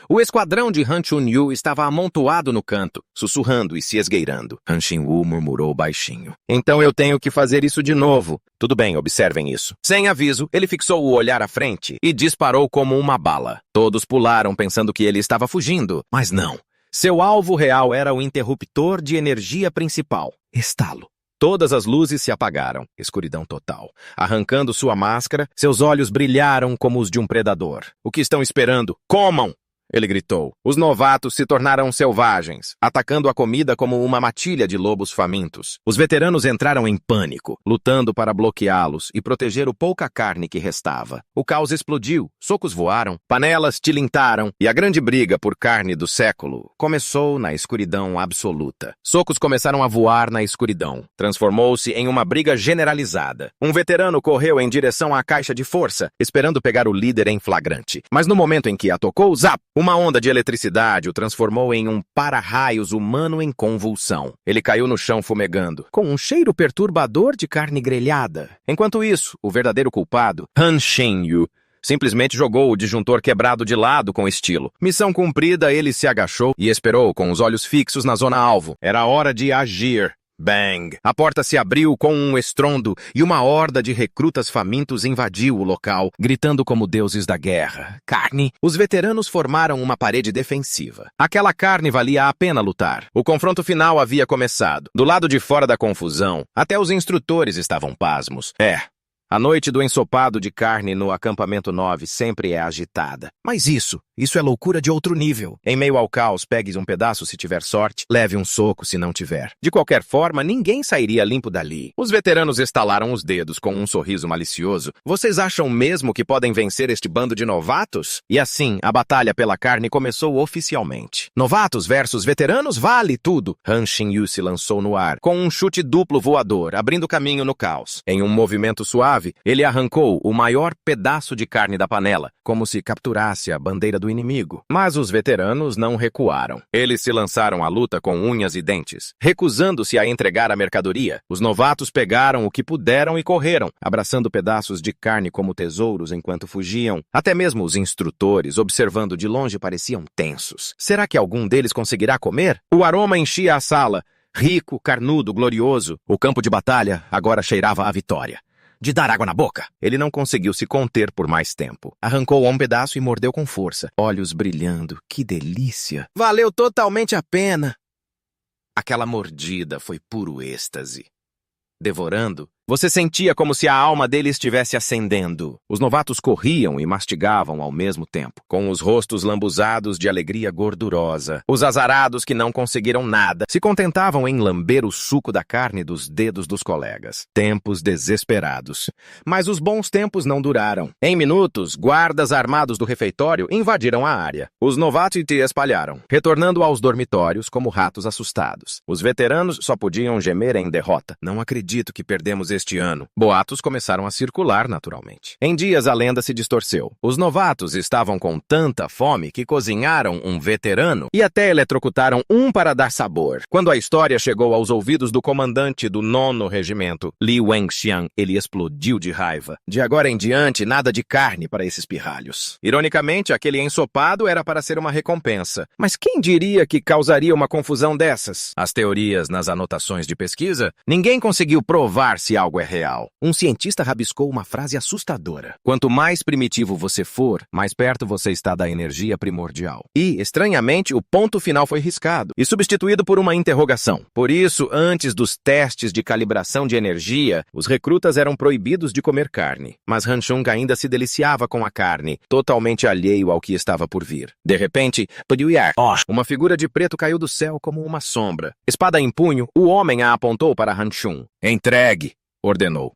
O esquadrão de Han Chun-yu estava amontoado no canto, sussurrando e se esgueirando. Han Xin-woo murmurou baixinho. Então eu tenho que fazer isso de novo. Tudo bem, observem isso. Sem aviso, ele fixou o olhar à frente e disparou como uma bala. Todos pularam pensando que ele estava fugindo, mas não. Seu alvo real era o interruptor de energia principal. Estalo. Todas as luzes se apagaram. Escuridão total. Arrancando sua máscara, seus olhos brilharam como os de um predador. O que estão esperando? Comam! Ele gritou. Os novatos se tornaram selvagens, atacando a comida como uma matilha de lobos famintos. Os veteranos entraram em pânico, lutando para bloqueá-los e proteger o pouca carne que restava. O caos explodiu, socos voaram, panelas tilintaram e a grande briga por carne do século começou na escuridão absoluta. Socos começaram a voar na escuridão. Transformou-se em uma briga generalizada. Um veterano correu em direção à caixa de força, esperando pegar o líder em flagrante. Mas no momento em que a tocou, zap! Uma onda de eletricidade o transformou em um para-raios humano em convulsão. Ele caiu no chão fumegando, com um cheiro perturbador de carne grelhada. Enquanto isso, o verdadeiro culpado, Han Xin-yu, simplesmente jogou o disjuntor quebrado de lado com estilo. Missão cumprida, ele se agachou e esperou com os olhos fixos na zona-alvo. Era hora de agir. Bang! A porta se abriu com um estrondo e uma horda de recrutas famintos invadiu o local, gritando como deuses da guerra. Carne! Os veteranos formaram uma parede defensiva. Aquela carne valia a pena lutar. O confronto final havia começado. Do lado de fora da confusão, até os instrutores estavam pasmos. A noite do ensopado de carne no acampamento 9 sempre é agitada. Mas isso é loucura de outro nível. Em meio ao caos, pegue um pedaço se tiver sorte, leve um soco se não tiver. De qualquer forma, ninguém sairia limpo dali. Os veteranos estalaram os dedos com um sorriso malicioso. Vocês acham mesmo que podem vencer este bando de novatos? E assim, a batalha pela carne começou oficialmente. Novatos versus veteranos vale tudo. Han Xin-yu se lançou no ar, com um chute duplo voador, abrindo caminho no caos. Em um movimento suave, ele arrancou o maior pedaço de carne da panela, como se capturasse a bandeira do inimigo. Mas os veteranos não recuaram. Eles se lançaram à luta com unhas e dentes, recusando-se a entregar a mercadoria. Os novatos pegaram o que puderam e correram, abraçando pedaços de carne como tesouros enquanto fugiam. Até mesmo os instrutores, observando de longe, pareciam tensos. Será que algum deles conseguirá comer? O aroma enchia a sala. Rico, carnudo, glorioso. O campo de batalha agora cheirava a vitória. De dar água na boca. Ele não conseguiu se conter por mais tempo. Arrancou um pedaço e mordeu com força, olhos brilhando. Que delícia! Valeu totalmente a pena! Aquela mordida foi puro êxtase. Devorando, você sentia como se a alma dele estivesse acendendo. Os novatos corriam e mastigavam ao mesmo tempo, com os rostos lambuzados de alegria gordurosa. Os azarados que não conseguiram nada se contentavam em lamber o suco da carne dos dedos dos colegas. Tempos desesperados. Mas os bons tempos não duraram. Em minutos, guardas armados do refeitório invadiram a área. Os novatos se espalharam, retornando aos dormitórios como ratos assustados. Os veteranos só podiam gemer em derrota. Não acredito que perdemos este ano. Boatos começaram a circular naturalmente. Em dias, a lenda se distorceu. Os novatos estavam com tanta fome que cozinharam um veterano e até eletrocutaram um para dar sabor. Quando a história chegou aos ouvidos do comandante do 9º Regimento, Li Wenxiang, ele explodiu de raiva. De agora em diante, nada de carne para esses pirralhos. Ironicamente, aquele ensopado era para ser uma recompensa. Mas quem diria que causaria uma confusão dessas? As teorias nas anotações de pesquisa? Ninguém conseguiu provar se algo é real. Um cientista rabiscou uma frase assustadora. Quanto mais primitivo você for, mais perto você está da energia primordial. E, estranhamente, o ponto final foi riscado e substituído por uma interrogação. Por isso, antes dos testes de calibração de energia, os recrutas eram proibidos de comer carne. Mas Han Chung ainda se deliciava com a carne, totalmente alheio ao que estava por vir. De repente, uma figura de preto caiu do céu como uma sombra. Espada em punho, o homem a apontou para Han Chung. "Entregue", ordenou.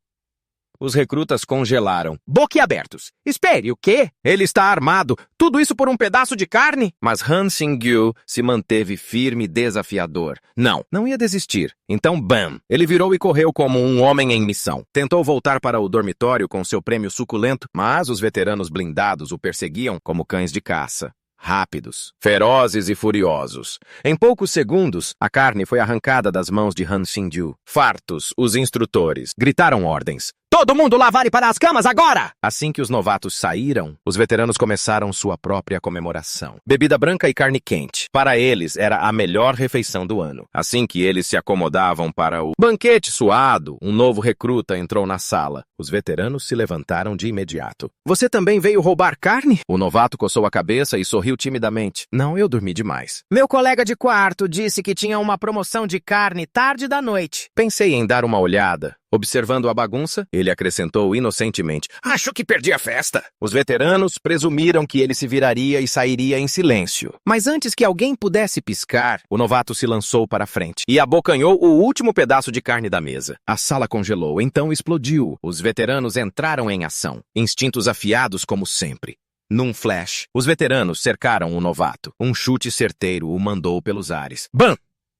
Os recrutas congelaram, boquiabertos. "Espere, o quê? Ele está armado. Tudo isso por um pedaço de carne?" Mas Han Xingyu se manteve firme e desafiador. Não ia desistir. Então, bam! Ele virou e correu como um homem em missão. Tentou voltar para o dormitório com seu prêmio suculento, mas os veteranos blindados o perseguiam como cães de caça. Rápidos, ferozes e furiosos. Em poucos segundos, a carne foi arrancada das mãos de Han Xingyu. Fartos, os instrutores gritaram ordens. "Todo mundo lavar e para as camas agora!" Assim que os novatos saíram, os veteranos começaram sua própria comemoração. Bebida branca e carne quente. Para eles, era a melhor refeição do ano. Assim que eles se acomodavam para o banquete suado, um novo recruta entrou na sala. Os veteranos se levantaram de imediato. "Você também veio roubar carne?" O novato coçou a cabeça e sorriu timidamente. "Não, eu dormi demais." Meu colega de quarto disse que tinha uma promoção de carne tarde da noite. Pensei em dar uma olhada. Observando a bagunça, ele acrescentou inocentemente. "Acho que perdi a festa." Os veteranos presumiram que ele se viraria e sairia em silêncio. Mas antes que alguém pudesse piscar, o novato se lançou para a frente e abocanhou o último pedaço de carne da mesa. A sala congelou, então explodiu. Os veteranos entraram em ação, instintos afiados como sempre. Num flash, os veteranos cercaram o novato. Um chute certeiro o mandou pelos ares. Bam!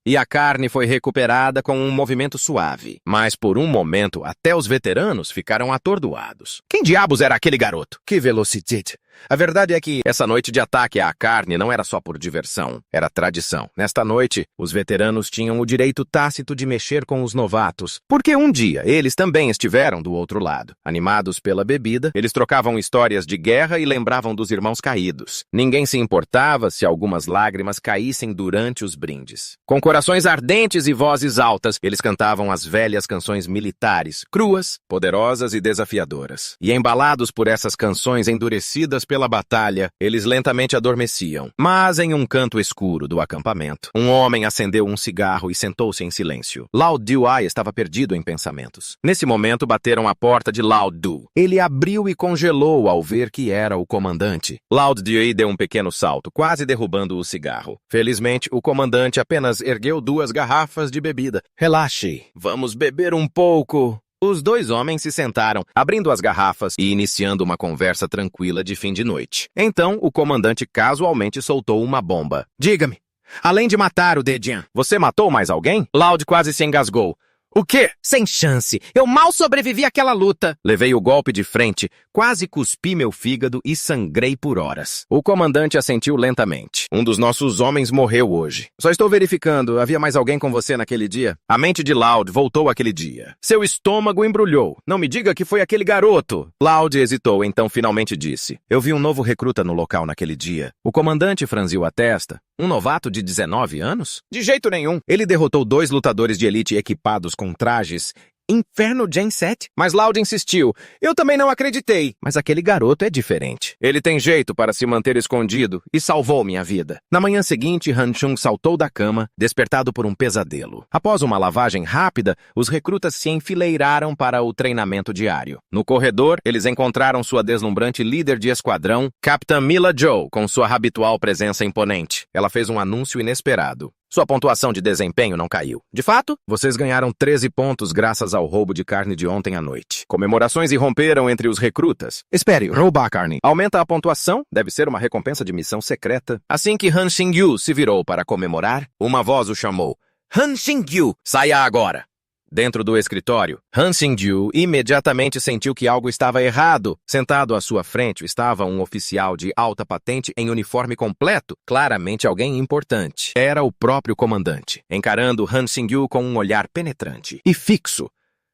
E a carne foi recuperada com um movimento suave. Mas por um momento, até os veteranos ficaram atordoados. Quem diabos era aquele garoto? Que velocidade! A verdade é que essa noite de ataque à carne não era só por diversão, era tradição. Nesta noite, os veteranos tinham o direito tácito de mexer com os novatos, porque um dia eles também estiveram do outro lado. Animados pela bebida, eles trocavam histórias de guerra e lembravam dos irmãos caídos. Ninguém se importava se algumas lágrimas caíssem durante os brindes. Com corações ardentes e vozes altas, eles cantavam as velhas canções militares, cruas, poderosas e desafiadoras. E embalados por essas canções endurecidas pela batalha, eles lentamente adormeciam. Mas em um canto escuro do acampamento, um homem acendeu um cigarro e sentou-se em silêncio. Lao Duai estava perdido em pensamentos. Nesse momento, bateram à porta de Lao Du. Ele abriu e congelou ao ver que era o comandante. Lao Duai deu um pequeno salto, quase derrubando o cigarro. Felizmente, o comandante apenas ergueu 2 garrafas de bebida. "Relaxe, vamos beber um pouco." Os 2 homens se sentaram, abrindo as garrafas e iniciando uma conversa tranquila de fim de noite. Então, o comandante casualmente soltou uma bomba. "Diga-me, além de matar o Dedian, você matou mais alguém?" Loud quase se engasgou. "O quê?" Sem chance. Eu mal sobrevivi àquela luta. Levei o golpe de frente, quase cuspi meu fígado e sangrei por horas. O comandante assentiu lentamente. "Um dos nossos homens morreu hoje. Só estou verificando, havia mais alguém com você naquele dia?" A mente de Loud voltou àquele dia. Seu estômago embrulhou. "Não me diga que foi aquele garoto." Loud hesitou, então finalmente disse. "Eu vi um novo recruta no local naquele dia." O comandante franziu a testa. "Um novato de 19 anos? De jeito nenhum. Ele derrotou 2 lutadores de elite equipados com trajes Inferno Gen 7? Mas Loud insistiu. "Eu também não acreditei. Mas aquele garoto é diferente. Ele tem jeito para se manter escondido e salvou minha vida." Na manhã seguinte, Han Chung saltou da cama, despertado por um pesadelo. Após uma lavagem rápida, os recrutas se enfileiraram para o treinamento diário. No corredor, eles encontraram sua deslumbrante líder de esquadrão, Capitã Mila Zhou, com sua habitual presença imponente. Ela fez um anúncio inesperado. Sua pontuação de desempenho não caiu. "De fato, vocês ganharam 13 pontos graças ao roubo de carne de ontem à noite." Comemorações irromperam entre os recrutas. "Espere, roubar carne aumenta a pontuação? Deve ser uma recompensa de missão secreta." Assim que Han Xingyu se virou para comemorar, uma voz o chamou. "Han Xingyu, saia agora!" Dentro do escritório, Han Xingyu imediatamente sentiu que algo estava errado. Sentado à sua frente estava um oficial de alta patente em uniforme completo, claramente alguém importante. Era o próprio comandante, encarando Han Xingyu com um olhar penetrante e fixo.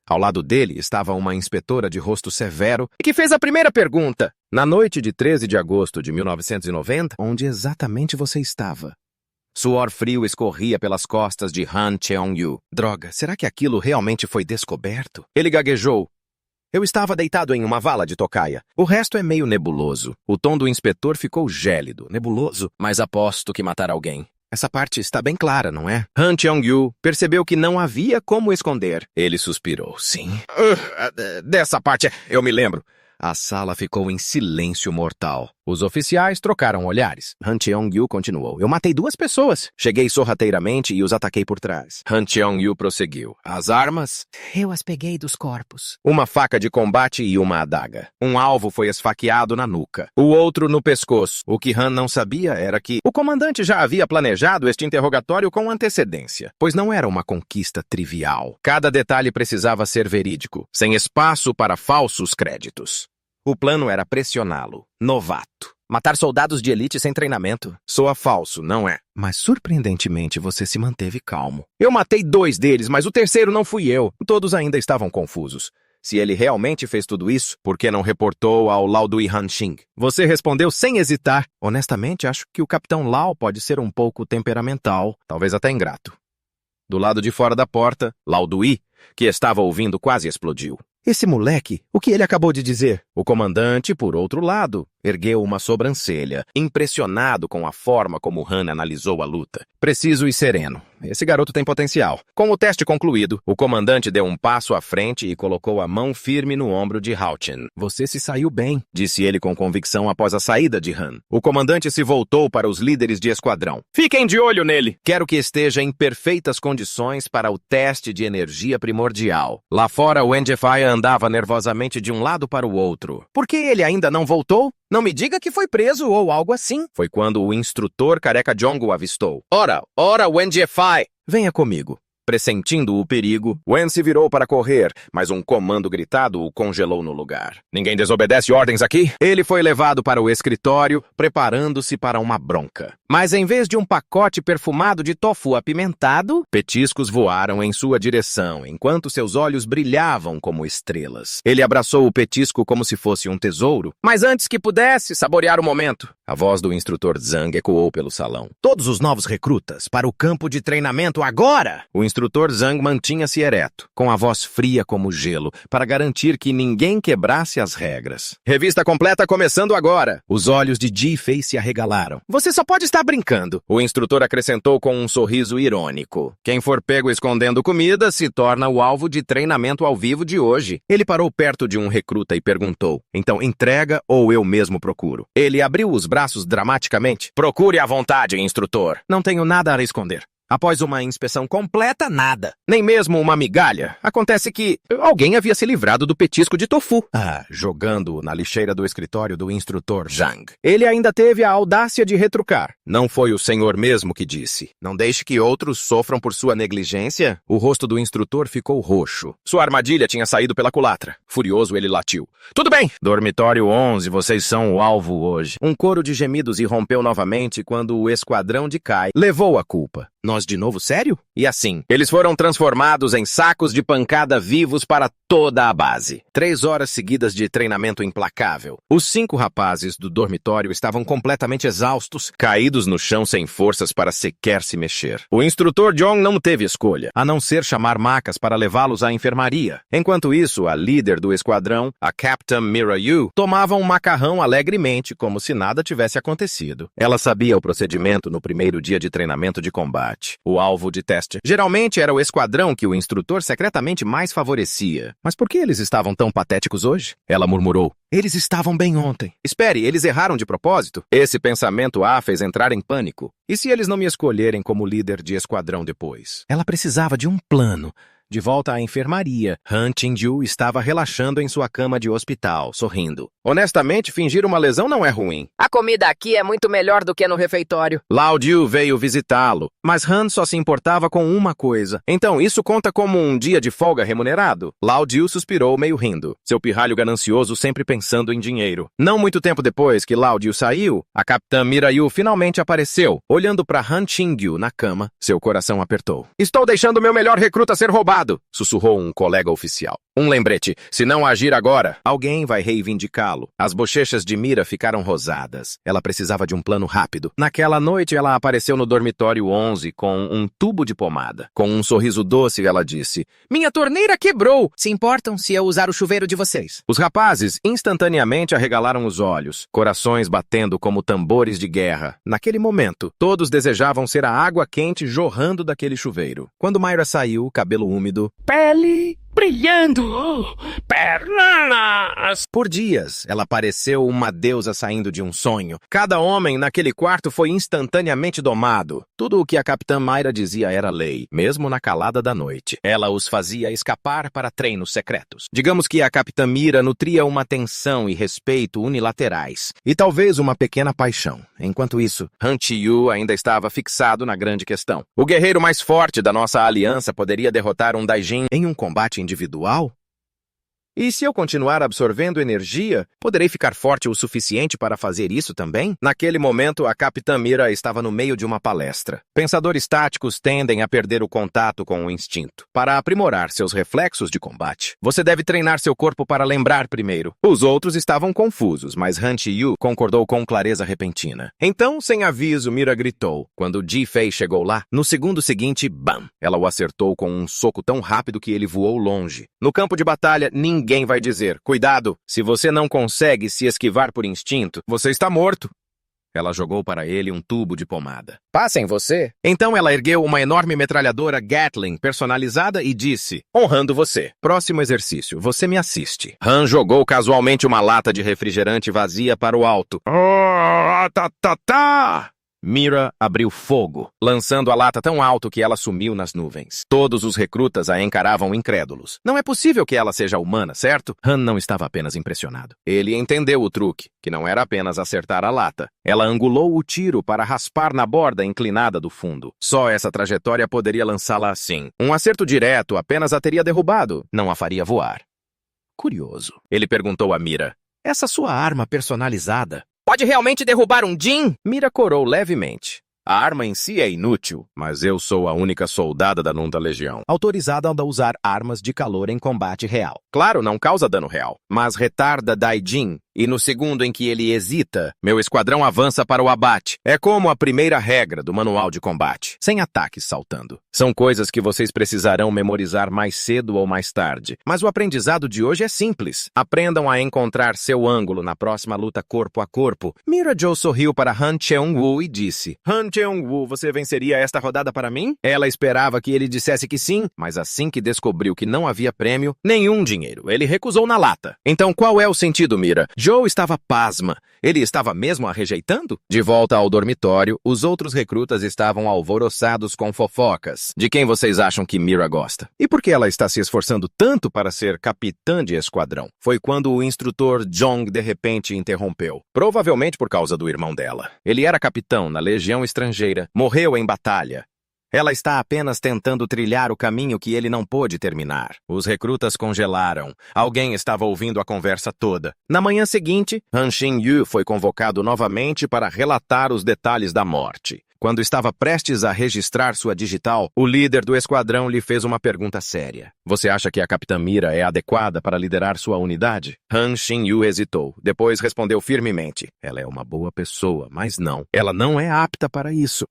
Ao lado dele estava uma inspetora de rosto severo que fez a primeira pergunta. Na noite de 13 de agosto de 1990, onde exatamente você estava? Suor frio escorria pelas costas de Han Cheong-yu. Droga, será que aquilo realmente foi descoberto? Ele gaguejou. Eu estava deitado em uma vala de tocaia. O resto é meio nebuloso. O tom do inspetor ficou gélido, nebuloso, mas aposto que matar alguém. Essa parte está bem clara, não é? Han Cheong-yu percebeu que não havia como esconder. Ele suspirou. Sim. Dessa parte eu me lembro. A sala ficou em silêncio mortal. Os oficiais trocaram olhares. Han Cheong-yu continuou. Eu matei 2 pessoas. Cheguei sorrateiramente e os ataquei por trás. Han Cheong-yu prosseguiu. As armas? Eu as peguei dos corpos. Uma faca de combate e uma adaga. Um alvo foi esfaqueado na nuca. O outro no pescoço. O que Han não sabia era que o comandante já havia planejado este interrogatório com antecedência, pois não era uma conquista trivial. Cada detalhe precisava ser verídico, sem espaço para falsos créditos. O plano era pressioná-lo. Novato. Matar soldados de elite sem treinamento. Soa falso, não é? Mas, surpreendentemente, você se manteve calmo. Eu matei 2 deles, mas o terceiro não fui eu. Todos ainda estavam confusos. Se ele realmente fez tudo isso, por que não reportou ao Lao Dui Hanxing? Você respondeu sem hesitar. Honestamente, acho que o Capitão Lao pode ser um pouco temperamental, talvez até ingrato. Do lado de fora da porta, Lao Dui, que estava ouvindo, quase explodiu. Esse moleque, o que ele acabou de dizer? O comandante, por outro lado, ergueu uma sobrancelha, impressionado com a forma como Han analisou a luta. Preciso e sereno. Esse garoto tem potencial. Com o teste concluído, o comandante deu um passo à frente e colocou a mão firme no ombro de Hao Chen. Você se saiu bem, disse ele com convicção após a saída de Han. O comandante se voltou para os líderes de esquadrão. Fiquem de olho nele! Quero que esteja em perfeitas condições para o teste de energia primordial. Lá fora, o NGFI andava nervosamente de um lado para o outro. Por que ele ainda não voltou? Não me diga que foi preso ou algo assim. Foi quando o instrutor Careca Jong o avistou. Ora, Wen Jiefai! Venha comigo. Pressentindo o perigo, Wen se virou para correr, mas um comando gritado o congelou no lugar. Ninguém desobedece ordens aqui? Ele foi levado para o escritório, preparando-se para uma bronca. Mas em vez de um pacote perfumado de tofu apimentado, petiscos voaram em sua direção, enquanto seus olhos brilhavam como estrelas. Ele abraçou o petisco como se fosse um tesouro, mas antes que pudesse saborear o momento, a voz do instrutor Zhang ecoou pelo salão. Todos os novos recrutas, para o campo de treinamento agora! O instrutor Zhang mantinha-se ereto, com a voz fria como gelo, para garantir que ninguém quebrasse as regras. Revista completa começando agora! Os olhos de Ji Fei se arregalaram. Você só pode estar brincando. O instrutor acrescentou com um sorriso irônico. Quem for pego escondendo comida se torna o alvo de treinamento ao vivo de hoje. Ele parou perto de um recruta e perguntou. Então entrega ou eu mesmo procuro? Ele abriu os braços dramaticamente. Procure à vontade, instrutor. Não tenho nada a esconder. Após uma inspeção completa, nada. Nem mesmo uma migalha. Acontece que alguém havia se livrado do petisco de tofu. Jogando-o na lixeira do escritório do instrutor Zhang. Ele ainda teve a audácia de retrucar. Não foi o senhor mesmo que disse. Não deixe que outros sofram por sua negligência? O rosto do instrutor ficou roxo. Sua armadilha tinha saído pela culatra. Furioso, ele latiu. Tudo bem! Dormitório 11, vocês são o alvo hoje. Um coro de gemidos irrompeu novamente quando o esquadrão de Kai levou a culpa. Nós de novo, sério? E assim, eles foram transformados em sacos de pancada vivos para toda a base. 3 horas seguidas de treinamento implacável. Os 5 rapazes do dormitório estavam completamente exaustos, caídos no chão sem forças para sequer se mexer. O instrutor Jong não teve escolha, a não ser chamar macas para levá-los à enfermaria. Enquanto isso, a líder do esquadrão, a Captain Mira Yu, tomava um macarrão alegremente, como se nada tivesse acontecido. Ela sabia o procedimento no primeiro dia de treinamento de combate. O alvo de teste. Geralmente era o esquadrão que o instrutor secretamente mais favorecia. Mas por que eles estavam tão patéticos hoje? Ela murmurou. Eles estavam bem ontem. Espere, eles erraram de propósito? Esse pensamento a fez entrar em pânico. E se eles não me escolherem como líder de esquadrão depois? Ela precisava de um plano. De volta à enfermaria, Han Qingyu estava relaxando em sua cama de hospital, sorrindo. Honestamente, fingir uma lesão não é ruim. A comida aqui é muito melhor do que no refeitório. Lao Diu veio visitá-lo, mas Han só se importava com uma coisa. Então, isso conta como um dia de folga remunerado? Lao Diu suspirou meio rindo, seu pirralho ganancioso sempre pensando em dinheiro. Não muito tempo depois que Lao Diu saiu, a Capitã Mira Yu finalmente apareceu. Olhando para Han Qingyu na cama, seu coração apertou. Estou deixando meu melhor recruta ser roubado, sussurrou um colega oficial. Um lembrete, se não agir agora, alguém vai reivindicá-lo. As bochechas de Mira ficaram rosadas. Ela precisava de um plano rápido. Naquela noite, ela apareceu no dormitório 11 com um tubo de pomada. Com um sorriso doce, ela disse, Minha torneira quebrou! Se importam se eu usar o chuveiro de vocês? Os rapazes instantaneamente arregalaram os olhos, corações batendo como tambores de guerra. Naquele momento, todos desejavam ser a água quente jorrando daquele chuveiro. Quando Myra saiu, cabelo úmido, pele brilhando, pernas. Por dias, ela pareceu uma deusa saindo de um sonho. Cada homem naquele quarto foi instantaneamente domado. Tudo o que a Capitã Myra dizia era lei, mesmo na calada da noite. Ela os fazia escapar para treinos secretos. Digamos que a Capitã Mira nutria uma tensão e respeito unilaterais, e talvez uma pequena paixão. Enquanto isso, Han Qiyu ainda estava fixado na grande questão. O guerreiro mais forte da nossa aliança poderia derrotar um Daijin em um combate individual? E se eu continuar absorvendo energia, poderei ficar forte o suficiente para fazer isso também? Naquele momento, a Capitã Mira estava no meio de uma palestra. Pensadores táticos tendem a perder o contato com o instinto. Para aprimorar seus reflexos de combate, você deve treinar seu corpo para lembrar primeiro. Os outros estavam confusos, mas Han Qiyu concordou com clareza repentina. Então, sem aviso, Mira gritou. Quando Ji Fei chegou lá, no segundo seguinte, bam! Ela o acertou com um soco tão rápido que ele voou longe. No campo de batalha, ninguém vai dizer, cuidado, se você não consegue se esquivar por instinto, você está morto. Ela jogou para ele um tubo de pomada. Passem você. Então ela ergueu uma enorme metralhadora Gatling personalizada e disse, honrando você. Próximo exercício, você me assiste. Han jogou casualmente uma lata de refrigerante vazia para o alto. Mira abriu fogo, lançando a lata tão alto que ela sumiu nas nuvens. Todos os recrutas a encaravam incrédulos. Não é possível que ela seja humana, certo? Han não estava apenas impressionado. Ele entendeu o truque, que não era apenas acertar a lata. Ela angulou o tiro para raspar na borda inclinada do fundo. Só essa trajetória poderia lançá-la assim. Um acerto direto apenas a teria derrubado, não a faria voar. Curioso. Ele perguntou a Mira, essa sua arma personalizada pode realmente derrubar um Jin? Mira corou levemente. A arma em si é inútil, mas eu sou a única soldada da Nunda Legião, autorizada a usar armas de calor em combate real. Claro, não causa dano real, mas retarda Daijin, e no segundo em que ele hesita, meu esquadrão avança para o abate. É como a primeira regra do manual de combate, sem ataques saltando. São coisas que vocês precisarão memorizar mais cedo ou mais tarde, mas o aprendizado de hoje é simples. Aprendam a encontrar seu ângulo na próxima luta corpo a corpo. Mira Jo sorriu para Han Cheong-woo e disse, Han Cheong-woo, você venceria esta rodada para mim? Ela esperava que ele dissesse que sim, mas assim que descobriu que não havia prêmio, nenhum dinheiro, ele recusou na lata. Então qual é o sentido, Mira? Joe estava pasma. Ele estava mesmo a rejeitando? De volta ao dormitório, os outros recrutas estavam alvoroçados com fofocas. De quem vocês acham que Mira gosta? E por que ela está se esforçando tanto para ser capitã de esquadrão? Foi quando o instrutor Jong de repente interrompeu. Provavelmente por causa do irmão dela. Ele era capitão na Legião Estrangeira. Morreu em batalha. Ela está apenas tentando trilhar o caminho que ele não pôde terminar. Os recrutas congelaram. Alguém estava ouvindo a conversa toda. Na manhã seguinte, Han Xin-yu foi convocado novamente para relatar os detalhes da morte. Quando estava prestes a registrar sua digital, o líder do esquadrão lhe fez uma pergunta séria. Você acha que a Capitã Mira é adequada para liderar sua unidade? Han Xin-yu hesitou. Depois respondeu firmemente. Ela é uma boa pessoa, mas não. Ela não é apta para isso.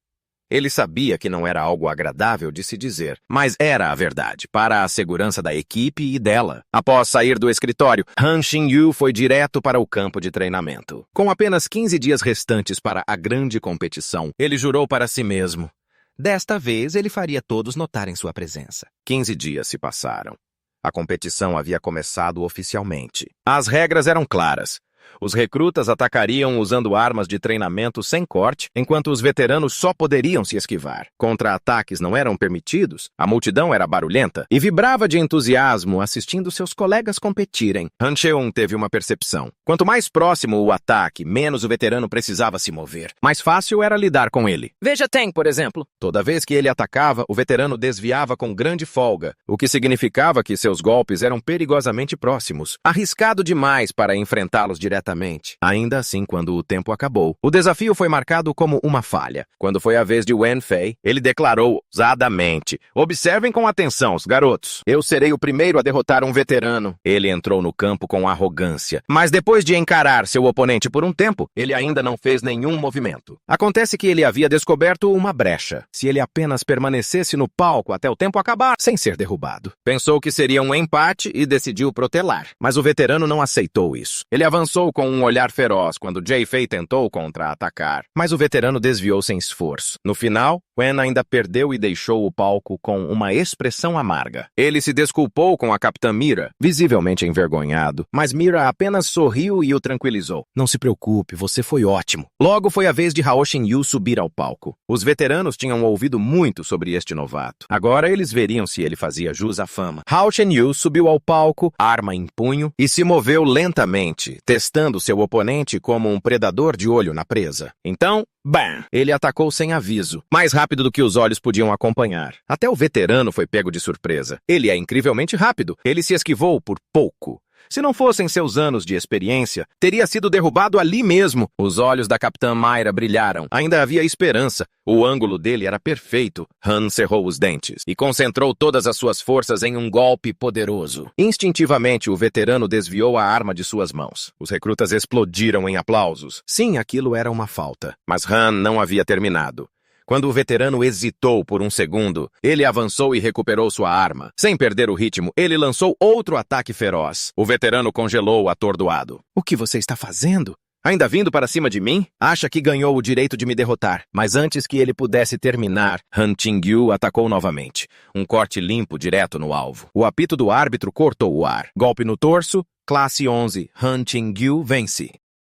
Ele sabia que não era algo agradável de se dizer, mas era a verdade, para a segurança da equipe e dela. Após sair do escritório, Han Xin-yu foi direto para o campo de treinamento. Com apenas 15 dias restantes para a grande competição, ele jurou para si mesmo. Desta vez, ele faria todos notarem sua presença. 15 dias se passaram. A competição havia começado oficialmente. As regras eram claras. Os recrutas atacariam usando armas de treinamento sem corte, enquanto os veteranos só poderiam se esquivar. Contra-ataques não eram permitidos, a multidão era barulhenta e vibrava de entusiasmo assistindo seus colegas competirem. Han Cheung teve uma percepção. Quanto mais próximo o ataque, menos o veterano precisava se mover. Mais fácil era lidar com ele. Veja Tang, por exemplo. Toda vez que ele atacava, o veterano desviava com grande folga, o que significava que seus golpes eram perigosamente próximos, arriscado demais para enfrentá-los diretamente. Ainda assim, quando o tempo acabou, o desafio foi marcado como uma falha. Quando foi a vez de Wen Fei, ele declarou ousadamente: "Observem com atenção, os garotos. Eu serei o primeiro a derrotar um veterano." Ele entrou no campo com arrogância, mas depois de encarar seu oponente por um tempo, ele ainda não fez nenhum movimento. Acontece que ele havia descoberto uma brecha. Se ele apenas permanecesse no palco até o tempo acabar, sem ser derrubado. Pensou que seria um empate e decidiu protelar. Mas o veterano não aceitou isso. Ele avançou com um olhar feroz quando Jay Fei tentou contra-atacar, mas o veterano desviou sem esforço. No final, Wen ainda perdeu e deixou o palco com uma expressão amarga. Ele se desculpou com a Capitã Mira, visivelmente envergonhado, mas Mira apenas sorriu e o tranquilizou. "Não se preocupe, você foi ótimo." Logo foi a vez de Hao Shin-yu subir ao palco. Os veteranos tinham ouvido muito sobre este novato. Agora eles veriam se ele fazia jus à fama. Hao Shin-yu subiu ao palco, arma em punho, e se moveu lentamente, testando seu oponente como um predador de olho na presa. Então, bam! Ele atacou sem aviso, mais rápido do que os olhos podiam acompanhar. Até o veterano foi pego de surpresa. Ele é incrivelmente rápido. Ele se esquivou por pouco. Se não fossem seus anos de experiência, teria sido derrubado ali mesmo. Os olhos da Capitã Mayra brilharam. Ainda havia esperança. O ângulo dele era perfeito. Han cerrou os dentes e concentrou todas as suas forças em um golpe poderoso. Instintivamente, o veterano desviou a arma de suas mãos. Os recrutas explodiram em aplausos. Sim, aquilo era uma falta. Mas Han não havia terminado. Quando o veterano hesitou por um segundo, ele avançou e recuperou sua arma. Sem perder o ritmo, ele lançou outro ataque feroz. O veterano congelou atordoado. "O que você está fazendo? Ainda vindo para cima de mim? Acha que ganhou o direito de me derrotar." Mas antes que ele pudesse terminar, Han Qingyu atacou novamente. Um corte limpo direto no alvo. O apito do árbitro cortou o ar. Golpe no torso, classe 11. Han Qingyu vence.